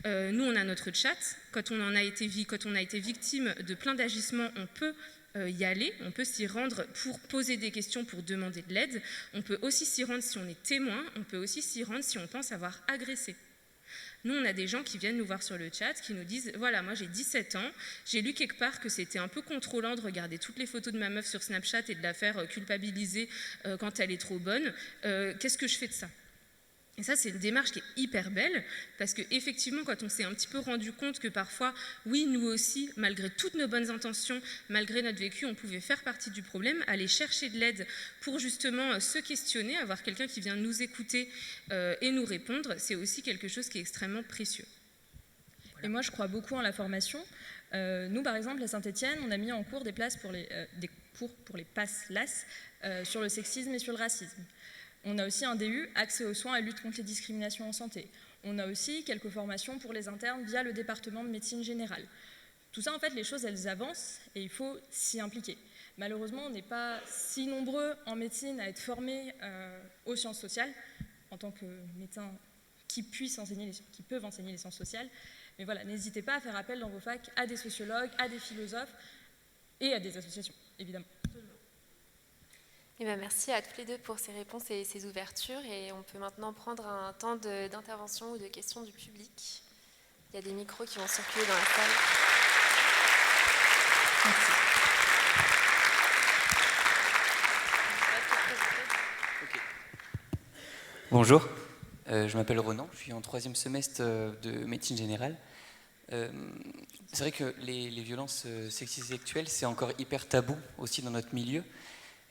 Nous, on a notre chat. Quand on a été victime de plein d'agissements, on peut y aller, on peut s'y rendre pour poser des questions, pour demander de l'aide. On peut aussi s'y rendre si on est témoin, on peut aussi s'y rendre si on pense avoir agressé. Nous, on a des gens qui viennent nous voir sur le chat, qui nous disent « Voilà, moi j'ai 17 ans, j'ai lu quelque part que c'était un peu contrôlant de regarder toutes les photos de ma meuf sur Snapchat et de la faire culpabiliser quand elle est trop bonne. Qu'est-ce que je fais de ça ?» Et ça, c'est une démarche qui est hyper belle, parce qu'effectivement, quand on s'est un petit peu rendu compte que parfois, oui, nous aussi, malgré toutes nos bonnes intentions, malgré notre vécu, on pouvait faire partie du problème, aller chercher de l'aide pour justement se questionner, avoir quelqu'un qui vient nous écouter et nous répondre, c'est aussi quelque chose qui est extrêmement précieux. Voilà. Et moi, je crois beaucoup en la formation. Nous, par exemple, à Saint-Étienne, on a mis en cours des cours pour les PASS LAS sur le sexisme et sur le racisme. On a aussi un DU, accès aux soins et lutte contre les discriminations en santé. On a aussi quelques formations pour les internes via le département de médecine générale. Tout ça, en fait, les choses, elles avancent et il faut s'y impliquer. Malheureusement, on n'est pas si nombreux en médecine à être formés aux sciences sociales, en tant que médecins qui peuvent enseigner les sciences sociales. Mais voilà, n'hésitez pas à faire appel dans vos facs à des sociologues, à des philosophes et à des associations, évidemment. Eh bien, merci à tous les deux pour ces réponses et ces ouvertures. Et on peut maintenant prendre un temps d'intervention ou de questions du public. Il y a des micros qui vont circuler dans la salle. Merci. Okay. Bonjour, je m'appelle Ronan, je suis en 3e semestre de médecine générale. C'est vrai que les violences sexistes et sexuelles, c'est encore hyper tabou aussi dans notre milieu.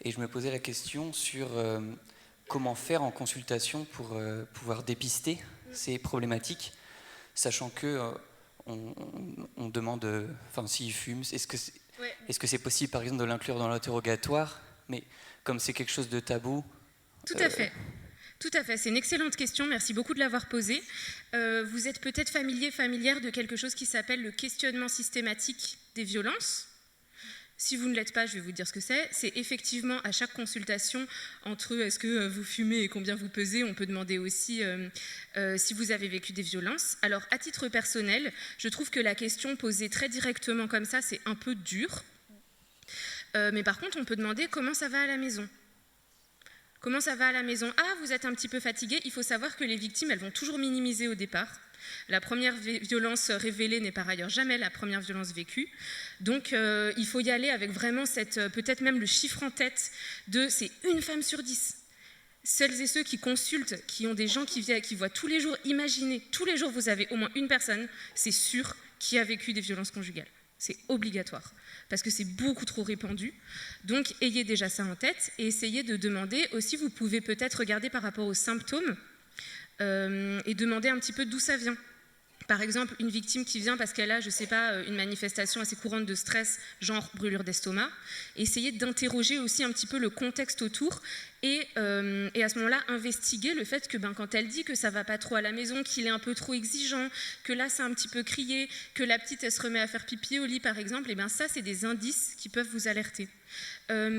Et je me posais la question sur comment faire en consultation pour pouvoir dépister ces problématiques, sachant que on demande, s'ils fument, est-ce que c'est possible par exemple de l'inclure dans l'interrogatoire, mais comme c'est quelque chose de tabou. Tout à fait. Tout à fait, c'est une excellente question, merci beaucoup de l'avoir posée. Vous êtes peut-être familière de quelque chose qui s'appelle le questionnement systématique des violences. Si vous ne l'êtes pas, je vais vous dire ce que c'est. C'est effectivement à chaque consultation, entre est-ce que vous fumez et combien vous pesez, on peut demander aussi si vous avez vécu des violences. Alors, à titre personnel, je trouve que la question posée très directement comme ça, c'est un peu dur. Mais par contre, on peut demander comment ça va à la maison. Comment ça va à la maison? Ah, vous êtes un petit peu fatigué. Il faut savoir que les victimes, elles vont toujours minimiser au départ. La première violence révélée n'est par ailleurs jamais la première violence vécue. Donc, il faut y aller avec vraiment peut-être même le chiffre en tête de c'est une femme sur 10. Celles et ceux qui consultent, qui ont des gens qui voient tous les jours, imaginez, tous les jours vous avez au moins une personne, c'est sûr, qui a vécu des violences conjugales. C'est obligatoire, parce que c'est beaucoup trop répandu. Donc, ayez déjà ça en tête et essayez de demander. Aussi, vous pouvez peut-être regarder par rapport aux symptômes et demander un petit peu d'où ça vient. Par exemple, une victime qui vient parce qu'elle a, je ne sais pas, une manifestation assez courante de stress, genre brûlure d'estomac, essayez d'interroger aussi un petit peu le contexte autour et à ce moment-là, investiguer le fait que quand elle dit que ça ne va pas trop à la maison, qu'il est un peu trop exigeant, que là, c'est un petit peu crié, que la petite, elle se remet à faire pipi au lit, par exemple, et bien ça, c'est des indices qui peuvent vous alerter.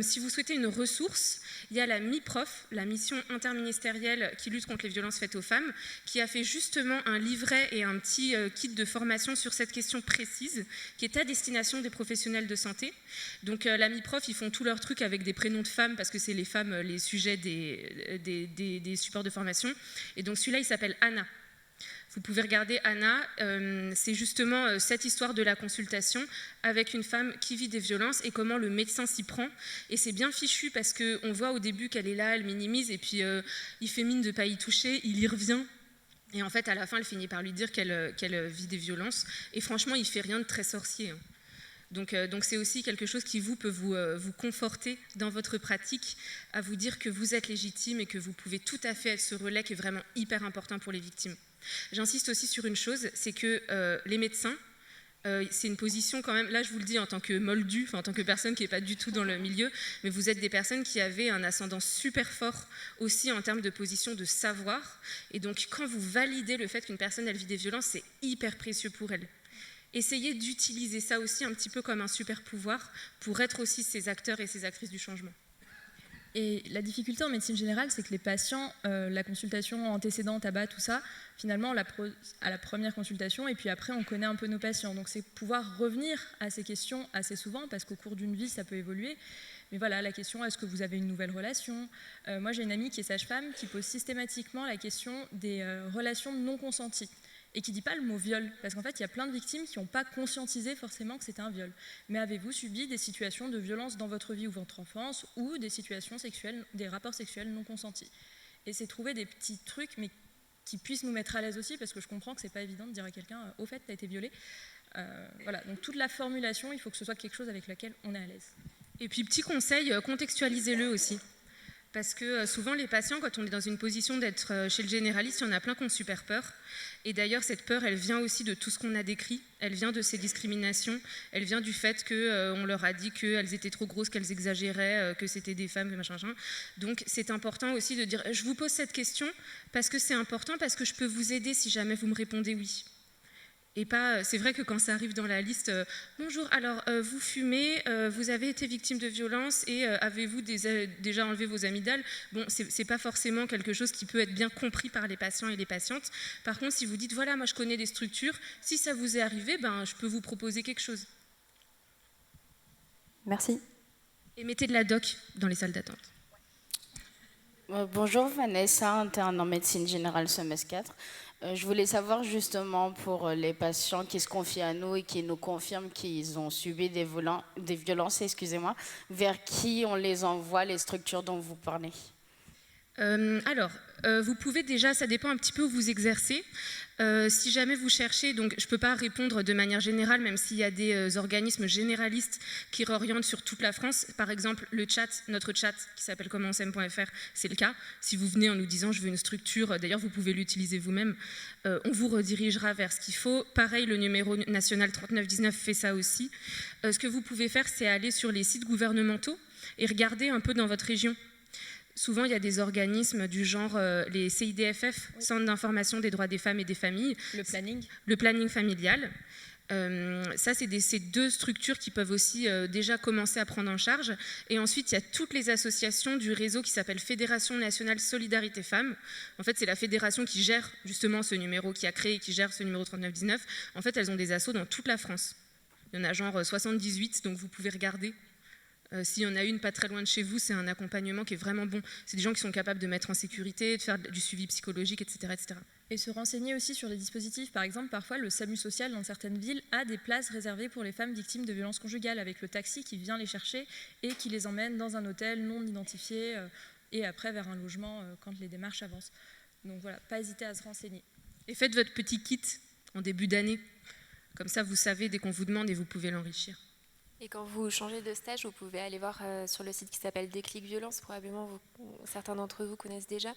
Si vous souhaitez une ressource, il y a la MIPROF, la mission interministérielle qui lutte contre les violences faites aux femmes, qui a fait justement un livret et un petit kit de formation sur cette question précise, qui est à destination des professionnels de santé. Donc la MIPROF, ils font tous leurs trucs avec des prénoms de femmes, parce que c'est les femmes les sujets des supports de formation. Et donc celui-là, il s'appelle Anna. Vous pouvez regarder Anna, c'est justement cette histoire de la consultation avec une femme qui vit des violences et comment le médecin s'y prend. Et c'est bien fichu parce qu'on voit au début qu'elle est là, elle minimise et puis il fait mine de ne pas y toucher, il y revient. Et en fait, à la fin, elle finit par lui dire qu'elle vit des violences. Et franchement, il ne fait rien de très sorcier. Donc c'est aussi quelque chose qui peut vous conforter dans votre pratique, à vous dire que vous êtes légitime et que vous pouvez tout à fait être ce relais qui est vraiment hyper important pour les victimes. J'insiste aussi sur une chose, c'est que les médecins, c'est une position quand même, là je vous le dis en tant que moldu, en tant que personne qui n'est pas du tout dans le milieu, mais vous êtes des personnes qui avaient un ascendant super fort aussi en termes de position de savoir. Et donc quand vous validez le fait qu'une personne elle vit des violences, c'est hyper précieux pour elle. Essayez d'utiliser ça aussi un petit peu comme un super pouvoir pour être aussi ces acteurs et ces actrices du changement. Et la difficulté en médecine générale, c'est que les patients, la consultation antécédente, tabac, tout ça, finalement, à la première consultation, et puis après, on connaît un peu nos patients. Donc, c'est pouvoir revenir à ces questions assez souvent, parce qu'au cours d'une vie, ça peut évoluer. Mais voilà, la question, est-ce que vous avez une nouvelle relation? Moi, j'ai une amie qui est sage-femme, qui pose systématiquement la question des relations non consenties. Et qui ne dit pas le mot viol, parce qu'en fait, il y a plein de victimes qui n'ont pas conscientisé forcément que c'était un viol. Mais avez-vous subi des situations de violence dans votre vie ou votre enfance, ou des situations sexuelles, des rapports sexuels non consentis? Et c'est trouver des petits trucs, mais qui puisse nous mettre à l'aise aussi, parce que je comprends que c'est pas évident de dire à quelqu'un « au fait, tu as été violée ». Voilà, donc toute la formulation, il faut que ce soit quelque chose avec lequel on est à l'aise. Et puis petit conseil, contextualisez-le aussi. Parce que souvent les patients, quand on est dans une position d'être chez le généraliste, il y en a plein qui ont super peur. Et d'ailleurs cette peur, elle vient aussi de tout ce qu'on a décrit. Elle vient de ces discriminations, elle vient du fait qu'on leur a dit qu'elles étaient trop grosses, qu'elles exagéraient, que c'était des femmes, machin. Donc c'est important aussi de dire, je vous pose cette question parce que c'est important, parce que je peux vous aider si jamais vous me répondez oui. Et pas, c'est vrai que quand ça arrive dans la liste, bonjour, alors vous fumez, vous avez été victime de violence et avez-vous déjà enlevé vos amygdales? Bon, c'est pas forcément quelque chose qui peut être bien compris par les patients et les patientes. Par contre, si vous dites, voilà, moi je connais des structures, si ça vous est arrivé, ben, je peux vous proposer quelque chose. Merci. Et mettez de la doc dans les salles d'attente. Bonjour Vanessa, interne en médecine générale semestre 4. Je voulais savoir justement pour les patients qui se confient à nous et qui nous confirment qu'ils ont subi des violences, vers qui on les envoie, les structures dont vous parlez? Vous pouvez déjà, ça dépend un petit peu où vous exercez. Si jamais vous cherchez, donc je ne peux pas répondre de manière générale, même s'il y a des organismes généralistes qui réorientent sur toute la France. Par exemple, le chat, notre chat qui s'appelle commentsem.fr, c'est le cas. Si vous venez en nous disant je veux une structure, d'ailleurs vous pouvez l'utiliser vous-même, on vous redirigera vers ce qu'il faut. Pareil, le numéro national 3919 fait ça aussi. Ce que vous pouvez faire, c'est aller sur les sites gouvernementaux et regarder un peu dans votre région. Souvent, il y a des organismes du genre les CIDFF, oui. Centre d'information des droits des femmes et des familles. Le planning familial. Ça, c'est ces deux structures qui peuvent aussi déjà commencer à prendre en charge. Et ensuite, il y a toutes les associations du réseau qui s'appelle Fédération nationale Solidarité Femmes. En fait, c'est la fédération qui gère justement ce numéro, qui a créé et qui gère ce numéro 3919. En fait, elles ont des assos dans toute la France. Il y en a genre 78, donc vous pouvez regarder. S'il y en a une pas très loin de chez vous, c'est un accompagnement qui est vraiment bon. C'est des gens qui sont capables de mettre en sécurité, de faire du suivi psychologique, etc., etc. Et se renseigner aussi sur les dispositifs. Par exemple, parfois, le SAMU social dans certaines villes a des places réservées pour les femmes victimes de violences conjugales, avec le taxi qui vient les chercher et qui les emmène dans un hôtel non identifié et après vers un logement quand les démarches avancent. Donc voilà, pas hésiter à se renseigner. Et faites votre petit kit en début d'année. Comme ça, vous savez dès qu'on vous demande et vous pouvez l'enrichir. Et quand vous changez de stage, vous pouvez aller voir sur le site qui s'appelle Déclic Violence, probablement certains d'entre vous connaissent déjà.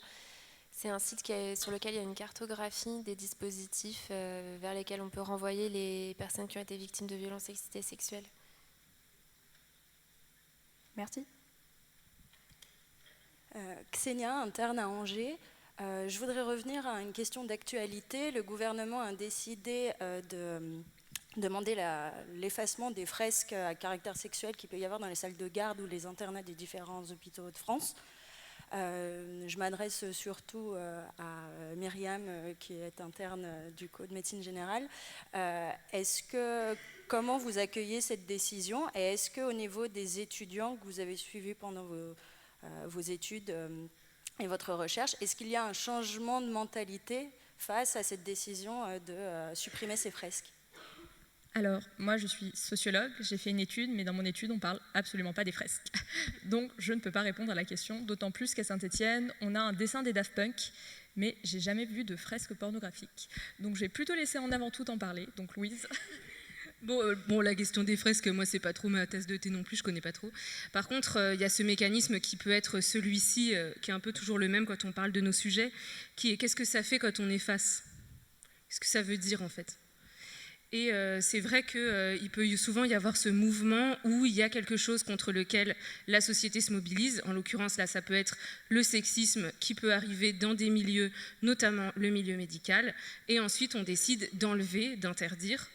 C'est un site sur lequel il y a une cartographie des dispositifs vers lesquels on peut renvoyer les personnes qui ont été victimes de violences sexuelles. Merci. Xenia, interne à Angers. Je voudrais revenir à une question d'actualité. Le gouvernement a décidé de demander l'effacement des fresques à caractère sexuel qu'il peut y avoir dans les salles de garde ou les internats des différents hôpitaux de France. Je m'adresse surtout à Myriam, qui est interne du Code de médecine générale. Comment vous accueillez cette décision? Et est-ce qu'au niveau des étudiants que vous avez suivis pendant vos études et votre recherche, est-ce qu'il y a un changement de mentalité face à cette décision de supprimer ces fresques? Alors, moi, je suis sociologue, j'ai fait une étude, mais dans mon étude, on ne parle absolument pas des fresques. Donc, je ne peux pas répondre à la question, d'autant plus qu'à Saint-Étienne, on a un dessin des Daft Punk, mais j'ai jamais vu de fresques pornographiques. Donc, j'ai plutôt laissé en avant tout en parler. Donc, Louise. Bon, la question des fresques, moi, c'est pas trop ma tasse de thé non plus, je connais pas trop. Par contre, il y a ce mécanisme qui peut être celui-ci, qui est un peu toujours le même quand on parle de nos sujets, qui est qu'est-ce que ça fait quand on efface? Qu'est-ce que ça veut dire, en fait? Et c'est vrai qu'il peut souvent y avoir ce mouvement où il y a quelque chose contre lequel la société se mobilise. En l'occurrence, là, ça peut être le sexisme qui peut arriver dans des milieux, notamment le milieu médical. Et ensuite, on décide d'enlever, d'interdire.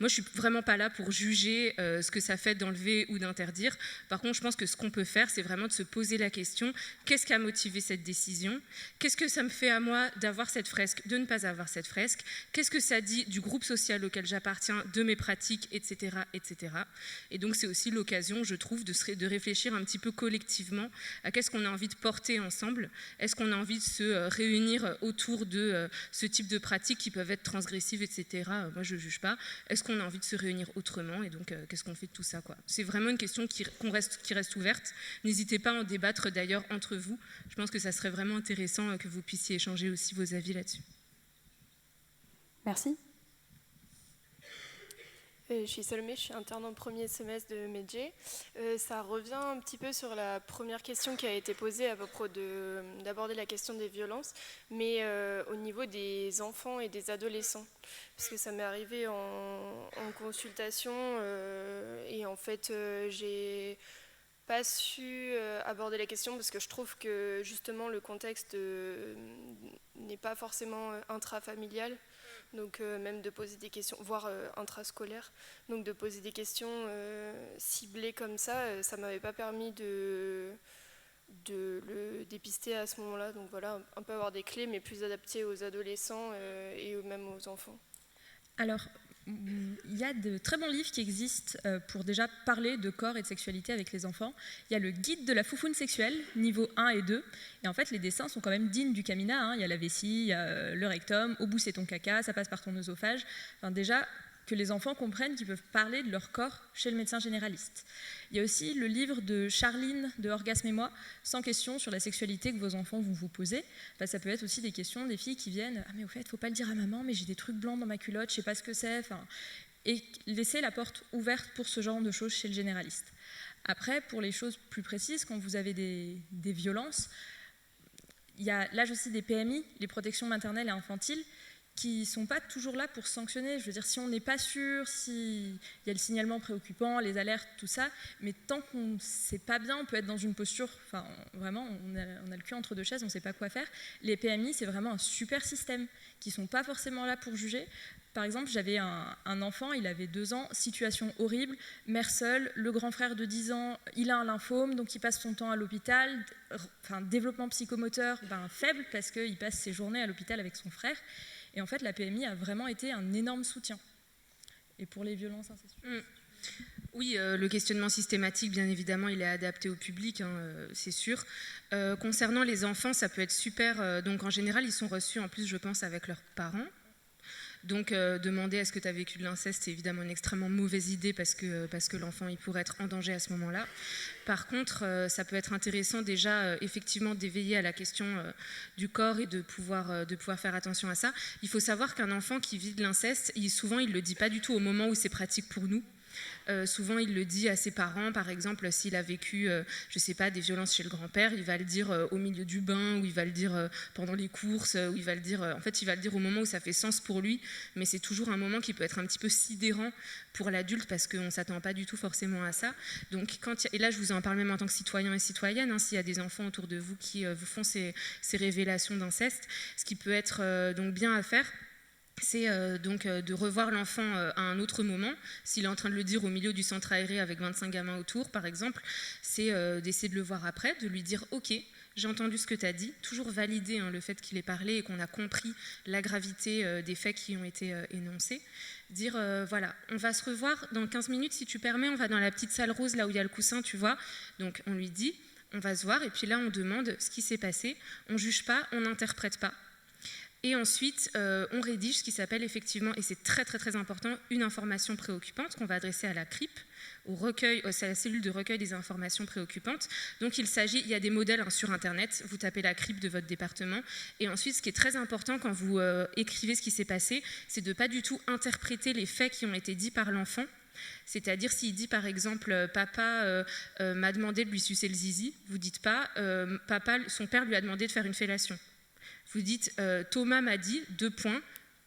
Moi, je ne suis vraiment pas là pour juger ce que ça fait d'enlever ou d'interdire. Par contre, je pense que ce qu'on peut faire, c'est vraiment de se poser la question, qu'est-ce qui a motivé cette décision? Qu'est-ce que ça me fait à moi d'avoir cette fresque, de ne pas avoir cette fresque? Qu'est-ce que ça dit du groupe social auquel j'appartiens, de mes pratiques, etc., etc. Et donc, c'est aussi l'occasion, je trouve, de réfléchir un petit peu collectivement à qu'est-ce qu'on a envie de porter ensemble. Est-ce qu'on a envie de se réunir autour de ce type de pratiques qui peuvent être transgressives, etc. Moi, je ne juge pas. est-ce qu'on a envie de se réunir autrement, et donc qu'est-ce qu'on fait de tout ça, quoi. C'est vraiment une question qui reste ouverte. N'hésitez pas à en débattre d'ailleurs entre vous. Je pense que ça serait vraiment intéressant que vous puissiez échanger aussi vos avis là-dessus. Merci. Je suis Salomé, je suis interne en premier semestre de Médjé. Ça revient un petit peu sur la première question qui a été posée à propos d'aborder la question des violences, mais au niveau des enfants et des adolescents. Parce que ça m'est arrivé en consultation et en fait j'ai pas su aborder la question parce que je trouve que justement le contexte n'est pas forcément intrafamilial. Donc même de poser des questions, voire intrascolaires, donc de poser des questions ciblées comme ça, ça ne m'avait pas permis de le dépister à ce moment-là. Donc voilà, un peu avoir des clés, mais plus adaptées aux adolescents et même aux enfants. Alors, il y a de très bons livres qui existent pour déjà parler de corps et de sexualité avec les enfants. Il y a le guide de la foufoune sexuelle, niveau 1 et 2. Et en fait, les dessins sont quand même dignes du Camina. Hein. Il y a la vessie, il y a le rectum, au bout c'est ton caca, ça passe par ton œsophage. Enfin, déjà, que les enfants comprennent qu'ils peuvent parler de leur corps chez le médecin généraliste. Il y a aussi le livre de Charline de Orgasme et moi, 100 questions sur la sexualité que vos enfants vont vous poser. Enfin, ça peut être aussi des questions des filles qui viennent « Ah mais au fait, il ne faut pas le dire à maman, mais j'ai des trucs blancs dans ma culotte, je ne sais pas ce que c'est. » Et laisser la porte ouverte pour ce genre de choses chez le généraliste. Après, pour les choses plus précises, quand vous avez des violences, il y a l'âge aussi des PMI, les protections maternelles et infantiles, qui ne sont pas toujours là pour sanctionner. Je veux dire, si on n'est pas sûr, s'il y a le signalement préoccupant, les alertes, tout ça, mais tant qu'on ne sait pas bien, on peut être dans une posture, enfin vraiment, on a le cul entre deux chaises, on ne sait pas quoi faire. Les PMI, c'est vraiment un super système, qui ne sont pas forcément là pour juger. Par exemple, j'avais un enfant, il avait 2 ans, situation horrible, mère seule, le grand frère de 10 ans, il a un lymphome, donc il passe son temps à l'hôpital, enfin, développement psychomoteur faible, parce qu'il passe ses journées à l'hôpital avec son frère. Et en fait, la PMI a vraiment été un énorme soutien. Et pour les violences incestueuses. Oui, le questionnement systématique, bien évidemment, il est adapté au public, hein, c'est sûr. Concernant les enfants, ça peut être super. Donc, en général, ils sont reçus, en plus, je pense, avec leurs parents. Donc, demander est-ce que tu as vécu de l'inceste, c'est évidemment une extrêmement mauvaise idée parce que l'enfant, il pourrait être en danger à ce moment-là. Par contre, ça peut être intéressant déjà, effectivement, d'éveiller à la question du corps et de pouvoir faire attention à ça. Il faut savoir qu'un enfant qui vit de l'inceste, souvent, il ne le dit pas du tout au moment où c'est pratique pour nous. Souvent, il le dit à ses parents, par exemple, s'il a vécu, je sais pas, des violences chez le grand-père, il va le dire au milieu du bain, ou il va le dire pendant les courses, ou il va le dire, en fait, il va le dire au moment où ça fait sens pour lui, mais c'est toujours un moment qui peut être un petit peu sidérant pour l'adulte parce qu'on ne s'attend pas du tout forcément à ça. Donc, et là, je vous en parle même en tant que citoyen et citoyenne, hein, s'il y a des enfants autour de vous qui vous font ces révélations d'inceste, ce qui peut être donc bien à faire, c'est donc de revoir l'enfant à un autre moment. S'il est en train de le dire au milieu du centre aéré avec 25 gamins autour, par exemple, c'est d'essayer de le voir après, de lui dire « Ok, j'ai entendu ce que tu as dit », toujours valider le fait qu'il ait parlé et qu'on a compris la gravité des faits qui ont été énoncés. Dire voilà, on va se revoir dans 15 minutes, si tu permets, on va dans la petite salle rose, là où il y a le coussin, tu vois. Donc on lui dit, on va se voir, et puis là on demande ce qui s'est passé. On ne juge pas, on n'interprète pas. Et ensuite, on rédige ce qui s'appelle effectivement, et c'est très très très important, une information préoccupante qu'on va adresser à la CRIP, c'est la cellule de recueil des informations préoccupantes. Donc il y a des modèles sur Internet, vous tapez la CRIP de votre département, et ensuite ce qui est très important quand vous écrivez ce qui s'est passé, c'est de ne pas du tout interpréter les faits qui ont été dits par l'enfant. C'est-à-dire s'il dit par exemple papa m'a demandé de lui sucer le zizi, vous ne dites pas son père lui a demandé de faire une fellation. Vous dites Thomas m'a dit, :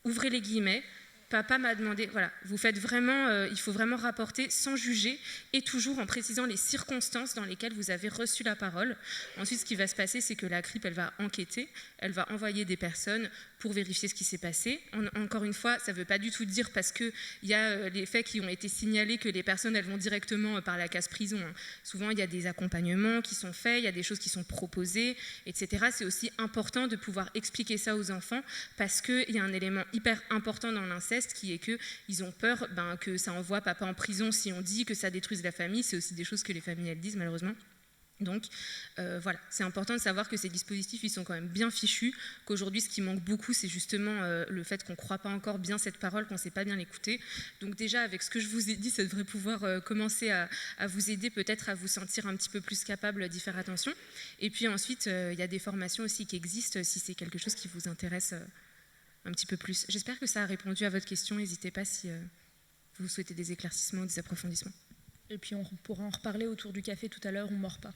ouvrez les guillemets, papa m'a demandé, voilà, vous faites vraiment, il faut vraiment rapporter sans juger et toujours en précisant les circonstances dans lesquelles vous avez reçu la parole. Ensuite, ce qui va se passer, c'est que la CRIP, elle va enquêter, elle va envoyer des personnes pour vérifier ce qui s'est passé. Encore une fois, ça ne veut pas du tout dire parce qu'il y a les faits qui ont été signalés que les personnes, elles vont directement par la case prison. Souvent, il y a des accompagnements qui sont faits, il y a des choses qui sont proposées, etc. C'est aussi important de pouvoir expliquer ça aux enfants parce qu'il y a un élément hyper important dans l'inceste qui est qu'ils ont peur que ça envoie papa en prison si on dit que ça détruise la famille. C'est aussi des choses que les familles, elles disent malheureusement. Donc voilà, c'est important de savoir que ces dispositifs, ils sont quand même bien fichus, qu'aujourd'hui, ce qui manque beaucoup, c'est justement le fait qu'on ne croit pas encore bien cette parole, qu'on ne sait pas bien l'écouter. Donc déjà, avec ce que je vous ai dit, ça devrait pouvoir commencer à vous aider peut-être à vous sentir un petit peu plus capable d'y faire attention. Et puis ensuite, il y a des formations aussi qui existent, si c'est quelque chose qui vous intéresse un petit peu plus. J'espère que ça a répondu à votre question. N'hésitez pas si vous souhaitez des éclaircissements ou des approfondissements. Et puis on pourra en reparler autour du café tout à l'heure, on ne mord pas.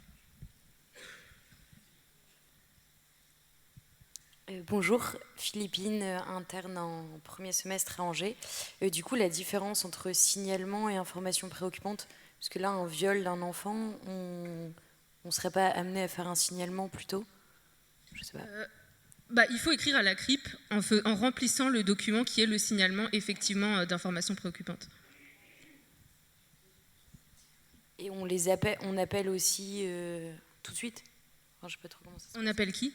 Bonjour, Philippine, interne en premier semestre à Angers. Du coup, la différence entre signalement et information préoccupante, parce que là, un viol d'un enfant, on ne serait pas amené à faire un signalement plutôt? Je sais pas. Il faut écrire à la CRIP en remplissant le document qui est le signalement effectivement d'information préoccupante. Et on appelle aussi tout de suite? Enfin, je sais pas trop comment ça se passe. On appelle qui?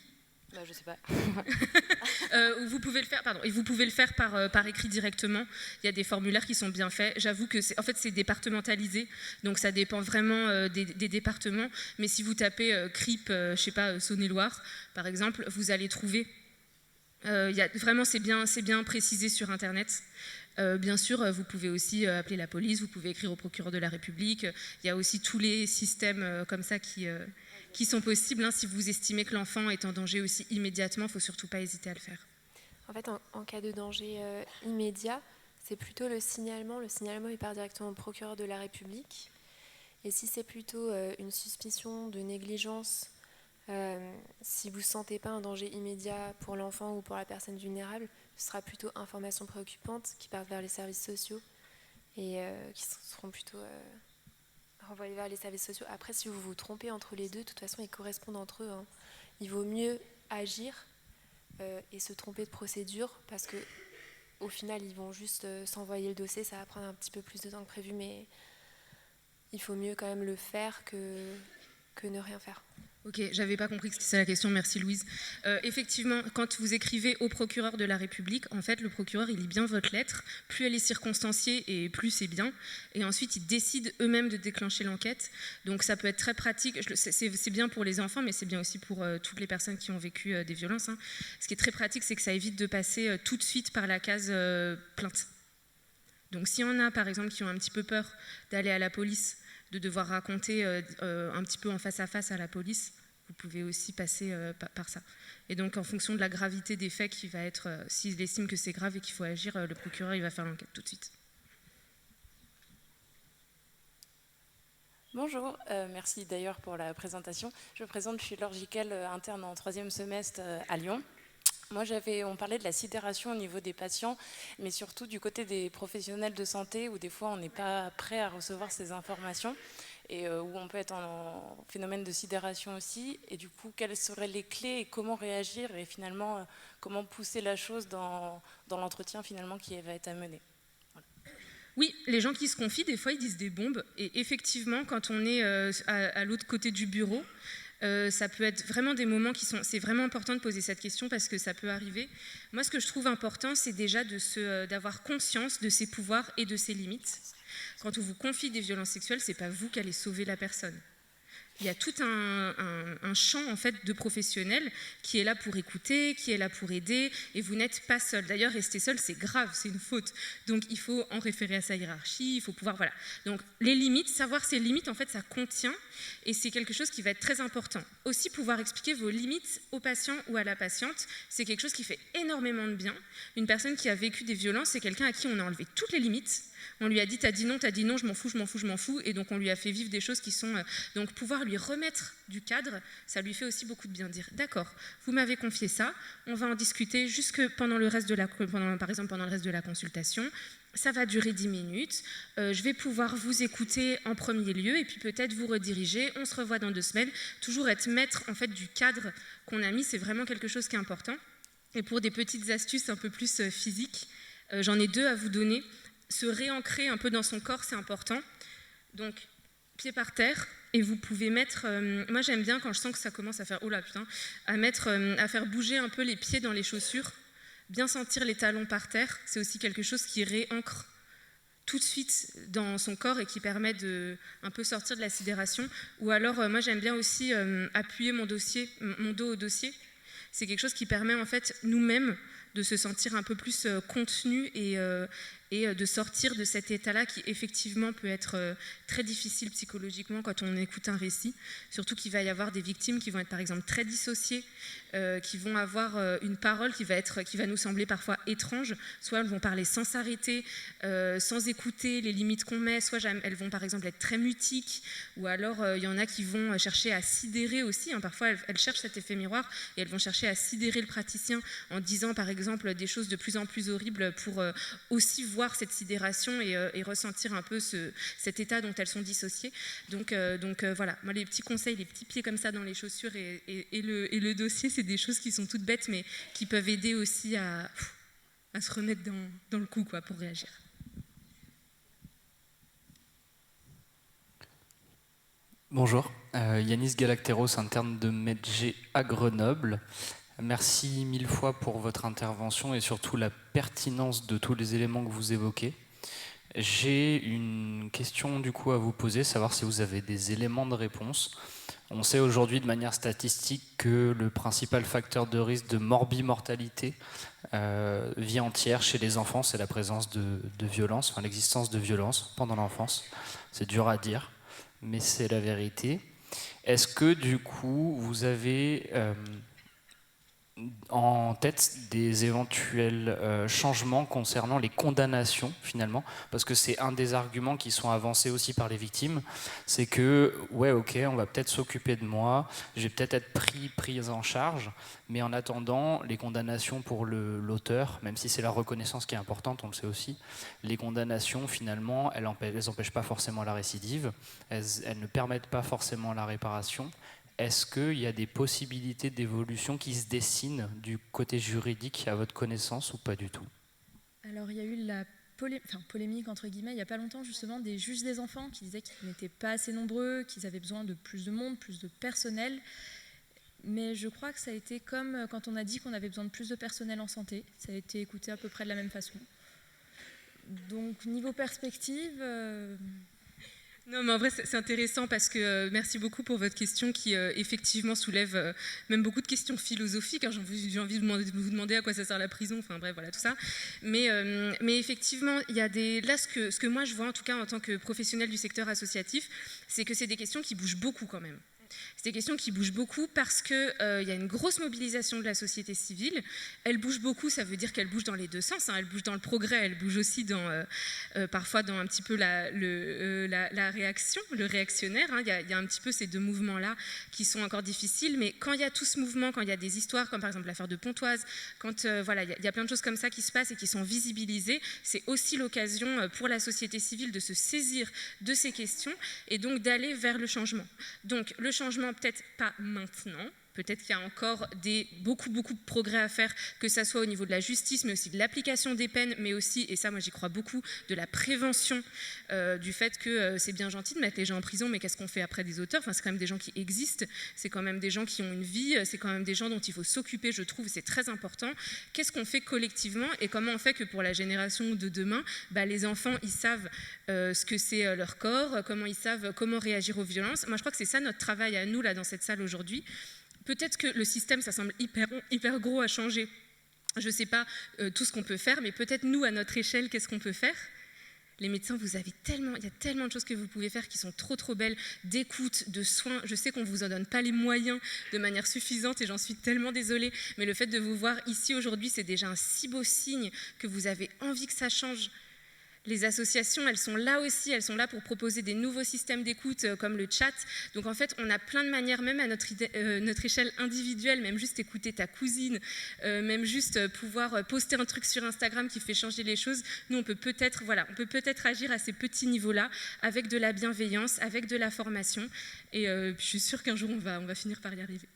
Je sais pas. Vous pouvez le faire, par écrit directement. Il y a des formulaires qui sont bien faits. J'avoue que c'est départementalisé, donc ça dépend vraiment des départements. Mais si vous tapez CRIP, Saône-et-Loire, par exemple, vous allez trouver. Vraiment, c'est bien précisé sur Internet. Bien sûr, vous pouvez aussi appeler la police, vous pouvez écrire au procureur de la République. Il y a aussi tous les systèmes comme ça qui sont possibles. Si vous estimez que l'enfant est en danger aussi immédiatement, il ne faut surtout pas hésiter à le faire. En fait, en cas de danger immédiat, c'est plutôt le signalement. Le signalement, il part directement au procureur de la République. Et si c'est plutôt une suspicion de négligence, si vous ne sentez pas un danger immédiat pour l'enfant ou pour la personne vulnérable, ce sera plutôt information préoccupante qui part vers les services sociaux et qui seront plutôt renvoyés vers les services sociaux. Après, si vous vous trompez entre les deux, de toute façon, ils correspondent entre eux. Il vaut mieux agir et se tromper de procédure parce que au final, ils vont juste s'envoyer le dossier. Ça va prendre un petit peu plus de temps que prévu, mais il faut mieux quand même le faire que ne rien faire. Ok, j'avais pas compris que c'était ça la question, merci Louise. Effectivement, quand vous écrivez au procureur de la République, en fait, le procureur, il lit bien votre lettre, plus elle est circonstanciée et plus c'est bien, et ensuite, ils décident eux-mêmes de déclencher l'enquête, donc ça peut être très pratique, c'est bien pour les enfants, mais c'est bien aussi pour toutes les personnes qui ont vécu des violences. Ce qui est très pratique, c'est que ça évite de passer tout de suite par la case plainte. Donc s'il y en a, par exemple, qui ont un petit peu peur d'aller à la police, de devoir raconter un petit peu en face à la police, vous pouvez aussi passer par ça. Et donc en fonction de la gravité des faits qui va être, s'il estime que c'est grave et qu'il faut agir, le procureur il va faire l'enquête tout de suite. Bonjour, merci d'ailleurs pour la présentation. Je me présente, je suis Laure Giquel, interne en 3e semestre à Lyon. Moi, on parlait de la sidération au niveau des patients, mais surtout du côté des professionnels de santé, où des fois on n'est pas prêt à recevoir ces informations, et où on peut être en phénomène de sidération aussi. Et du coup, quelles seraient les clés et comment réagir, et finalement, comment pousser la chose dans l'entretien finalement qui va être à mener. Voilà. Oui, les gens qui se confient, des fois, ils disent des bombes, et effectivement, quand on est à l'autre côté du bureau, ça peut être vraiment des moments c'est vraiment important de poser cette question parce que ça peut arriver. Moi, ce que je trouve important, c'est déjà d'avoir conscience de ses pouvoirs et de ses limites. Quand on vous confie des violences sexuelles, c'est pas vous qui allez sauver la personne. Il y a tout un champ en fait de professionnels qui est là pour écouter, qui est là pour aider, et vous n'êtes pas seul. D'ailleurs, rester seul, c'est grave, c'est une faute. Donc, il faut en référer à sa hiérarchie, il faut pouvoir, voilà. Donc, les limites, savoir ses limites, en fait, ça contient, et c'est quelque chose qui va être très important. Aussi, pouvoir expliquer vos limites au patient ou à la patiente, c'est quelque chose qui fait énormément de bien. Une personne qui a vécu des violences, c'est quelqu'un à qui on a enlevé toutes les limites. On lui a dit, t'as dit non, je m'en fous, et donc on lui a fait vivre des choses qui sont... donc pouvoir lui remettre du cadre, ça lui fait aussi beaucoup de bien. Dire, d'accord, vous m'avez confié ça, on va en discuter jusque pendant le reste de par exemple pendant le reste de la consultation, ça va durer 10 minutes, je vais pouvoir vous écouter en premier lieu, et puis peut-être vous rediriger, on se revoit dans 2 semaines, toujours être maître en fait du cadre qu'on a mis, c'est vraiment quelque chose qui est important. Et pour des petites astuces un peu plus physiques, j'en ai 2 à vous donner. Se réancrer un peu dans son corps, c'est important. Donc, pied par terre, et vous pouvez mettre... moi, j'aime bien quand je sens que ça commence à faire... Oh là, putain, à faire bouger un peu les pieds dans les chaussures, bien sentir les talons par terre, c'est aussi quelque chose qui réancre tout de suite dans son corps et qui permet de un peu sortir de la sidération. Ou alors, moi j'aime bien aussi appuyer mon dos au dossier. C'est quelque chose qui permet en fait nous-mêmes de se sentir un peu plus contenu et de sortir de cet état-là qui effectivement peut être très difficile psychologiquement quand on écoute un récit. Surtout qu'il va y avoir des victimes qui vont être par exemple très dissociées, qui vont avoir une parole qui va nous sembler parfois étrange. Soit elles vont parler sans s'arrêter, sans écouter les limites qu'on met, soit elles vont par exemple être très mutiques, ou alors il y en a qui vont chercher à sidérer aussi. Parfois elles cherchent cet effet miroir et elles vont chercher à sidérer le praticien en disant par exemple des choses de plus en plus horribles pour aussi voir cette sidération et ressentir un peu cet état dont elles sont dissociées. Donc voilà, moi les petits conseils, les petits pieds comme ça dans les chaussures et le dossier, c'est des choses qui sont toutes bêtes mais qui peuvent aider aussi à se remettre dans le coup quoi, pour réagir. Bonjour, Yanis Galacteros, interne de Medj à Grenoble. Merci mille fois pour votre intervention et surtout la pertinence de tous les éléments que vous évoquez. J'ai une question du coup à vous poser, savoir si vous avez des éléments de réponse. On sait aujourd'hui de manière statistique que le principal facteur de risque de morbimortalité vie entière chez les enfants, c'est la présence de violence, enfin l'existence de violence pendant l'enfance. C'est dur à dire, mais c'est la vérité. Est-ce que du coup vous avez en tête des éventuels changements concernant les condamnations finalement, parce que c'est un des arguments qui sont avancés aussi par les victimes, c'est que ouais ok on va peut-être s'occuper de moi, je vais peut-être être prise en charge, mais en attendant les condamnations pour l'auteur, même si c'est la reconnaissance qui est importante, on le sait aussi, les condamnations finalement elles n'empêchent pas forcément la récidive, elles ne permettent pas forcément la réparation. Est-ce qu'il y a des possibilités d'évolution qui se dessinent du côté juridique à votre connaissance ou pas du tout? Alors il y a eu la polémique entre guillemets il n'y a pas longtemps justement des juges des enfants qui disaient qu'ils n'étaient pas assez nombreux, qu'ils avaient besoin de plus de monde, plus de personnel. Mais je crois que ça a été comme quand on a dit qu'on avait besoin de plus de personnel en santé. Ça a été écouté à peu près de la même façon. Donc niveau perspective... Non, mais en vrai, c'est intéressant parce que merci beaucoup pour votre question qui effectivement soulève même beaucoup de questions philosophiques. Hein. J'ai envie de vous demander à quoi ça sert la prison, enfin bref, voilà tout ça. Mais effectivement, il y a là, ce que moi je vois en tout cas en tant que professionnel du secteur associatif, c'est que c'est des questions qui bougent beaucoup quand même. C'est des questions qui bougent beaucoup parce qu'il y a une grosse mobilisation de la société civile. Elle bouge beaucoup, ça veut dire qu'elle bouge dans les deux sens. Hein. Elle bouge dans le progrès, elle bouge aussi parfois dans un petit peu la réaction, le réactionnaire. Hein. Il y a un petit peu ces deux mouvements-là qui sont encore difficiles. Mais quand il y a tout ce mouvement, quand il y a des histoires comme par exemple l'affaire de Pontoise, quand il y a plein de choses comme ça qui se passent et qui sont visibilisées, c'est aussi l'occasion pour la société civile de se saisir de ces questions et donc d'aller vers le changement. Donc le changement, peut-être pas maintenant, peut-être qu'il y a encore beaucoup de progrès à faire, que ça soit au niveau de la justice, mais aussi de l'application des peines, mais aussi, et ça moi j'y crois beaucoup, de la prévention du fait que c'est bien gentil de mettre les gens en prison, mais qu'est-ce qu'on fait après des auteurs ? Enfin, c'est quand même des gens qui existent, c'est quand même des gens qui ont une vie, c'est quand même des gens dont il faut s'occuper, je trouve, c'est très important. Qu'est-ce qu'on fait collectivement et comment on fait que pour la génération de demain, les enfants, ils savent ce que c'est leur corps, comment ils savent comment réagir aux violences. Moi, je crois que c'est ça notre travail à nous, là, dans cette salle aujourd'hui. Peut-être que le système, ça semble hyper gros à changer. Je ne sais pas tout ce qu'on peut faire, mais peut-être nous, à notre échelle, qu'est-ce qu'on peut faire ? Les médecins, il y a tellement de choses que vous pouvez faire qui sont trop belles, d'écoute, de soins. Je sais qu'on ne vous en donne pas les moyens de manière suffisante et j'en suis tellement désolée, mais le fait de vous voir ici aujourd'hui, c'est déjà un si beau signe que vous avez envie que ça change. Les associations, elles sont là aussi, elles sont là pour proposer des nouveaux systèmes d'écoute comme le chat. Donc en fait, on a plein de manières, même à notre échelle individuelle, même juste écouter ta cousine, même juste pouvoir poster un truc sur Instagram qui fait changer les choses. Nous, on peut peut-être agir à ces petits niveaux-là, avec de la bienveillance, avec de la formation. Et je suis sûre qu'un jour, on va finir par y arriver.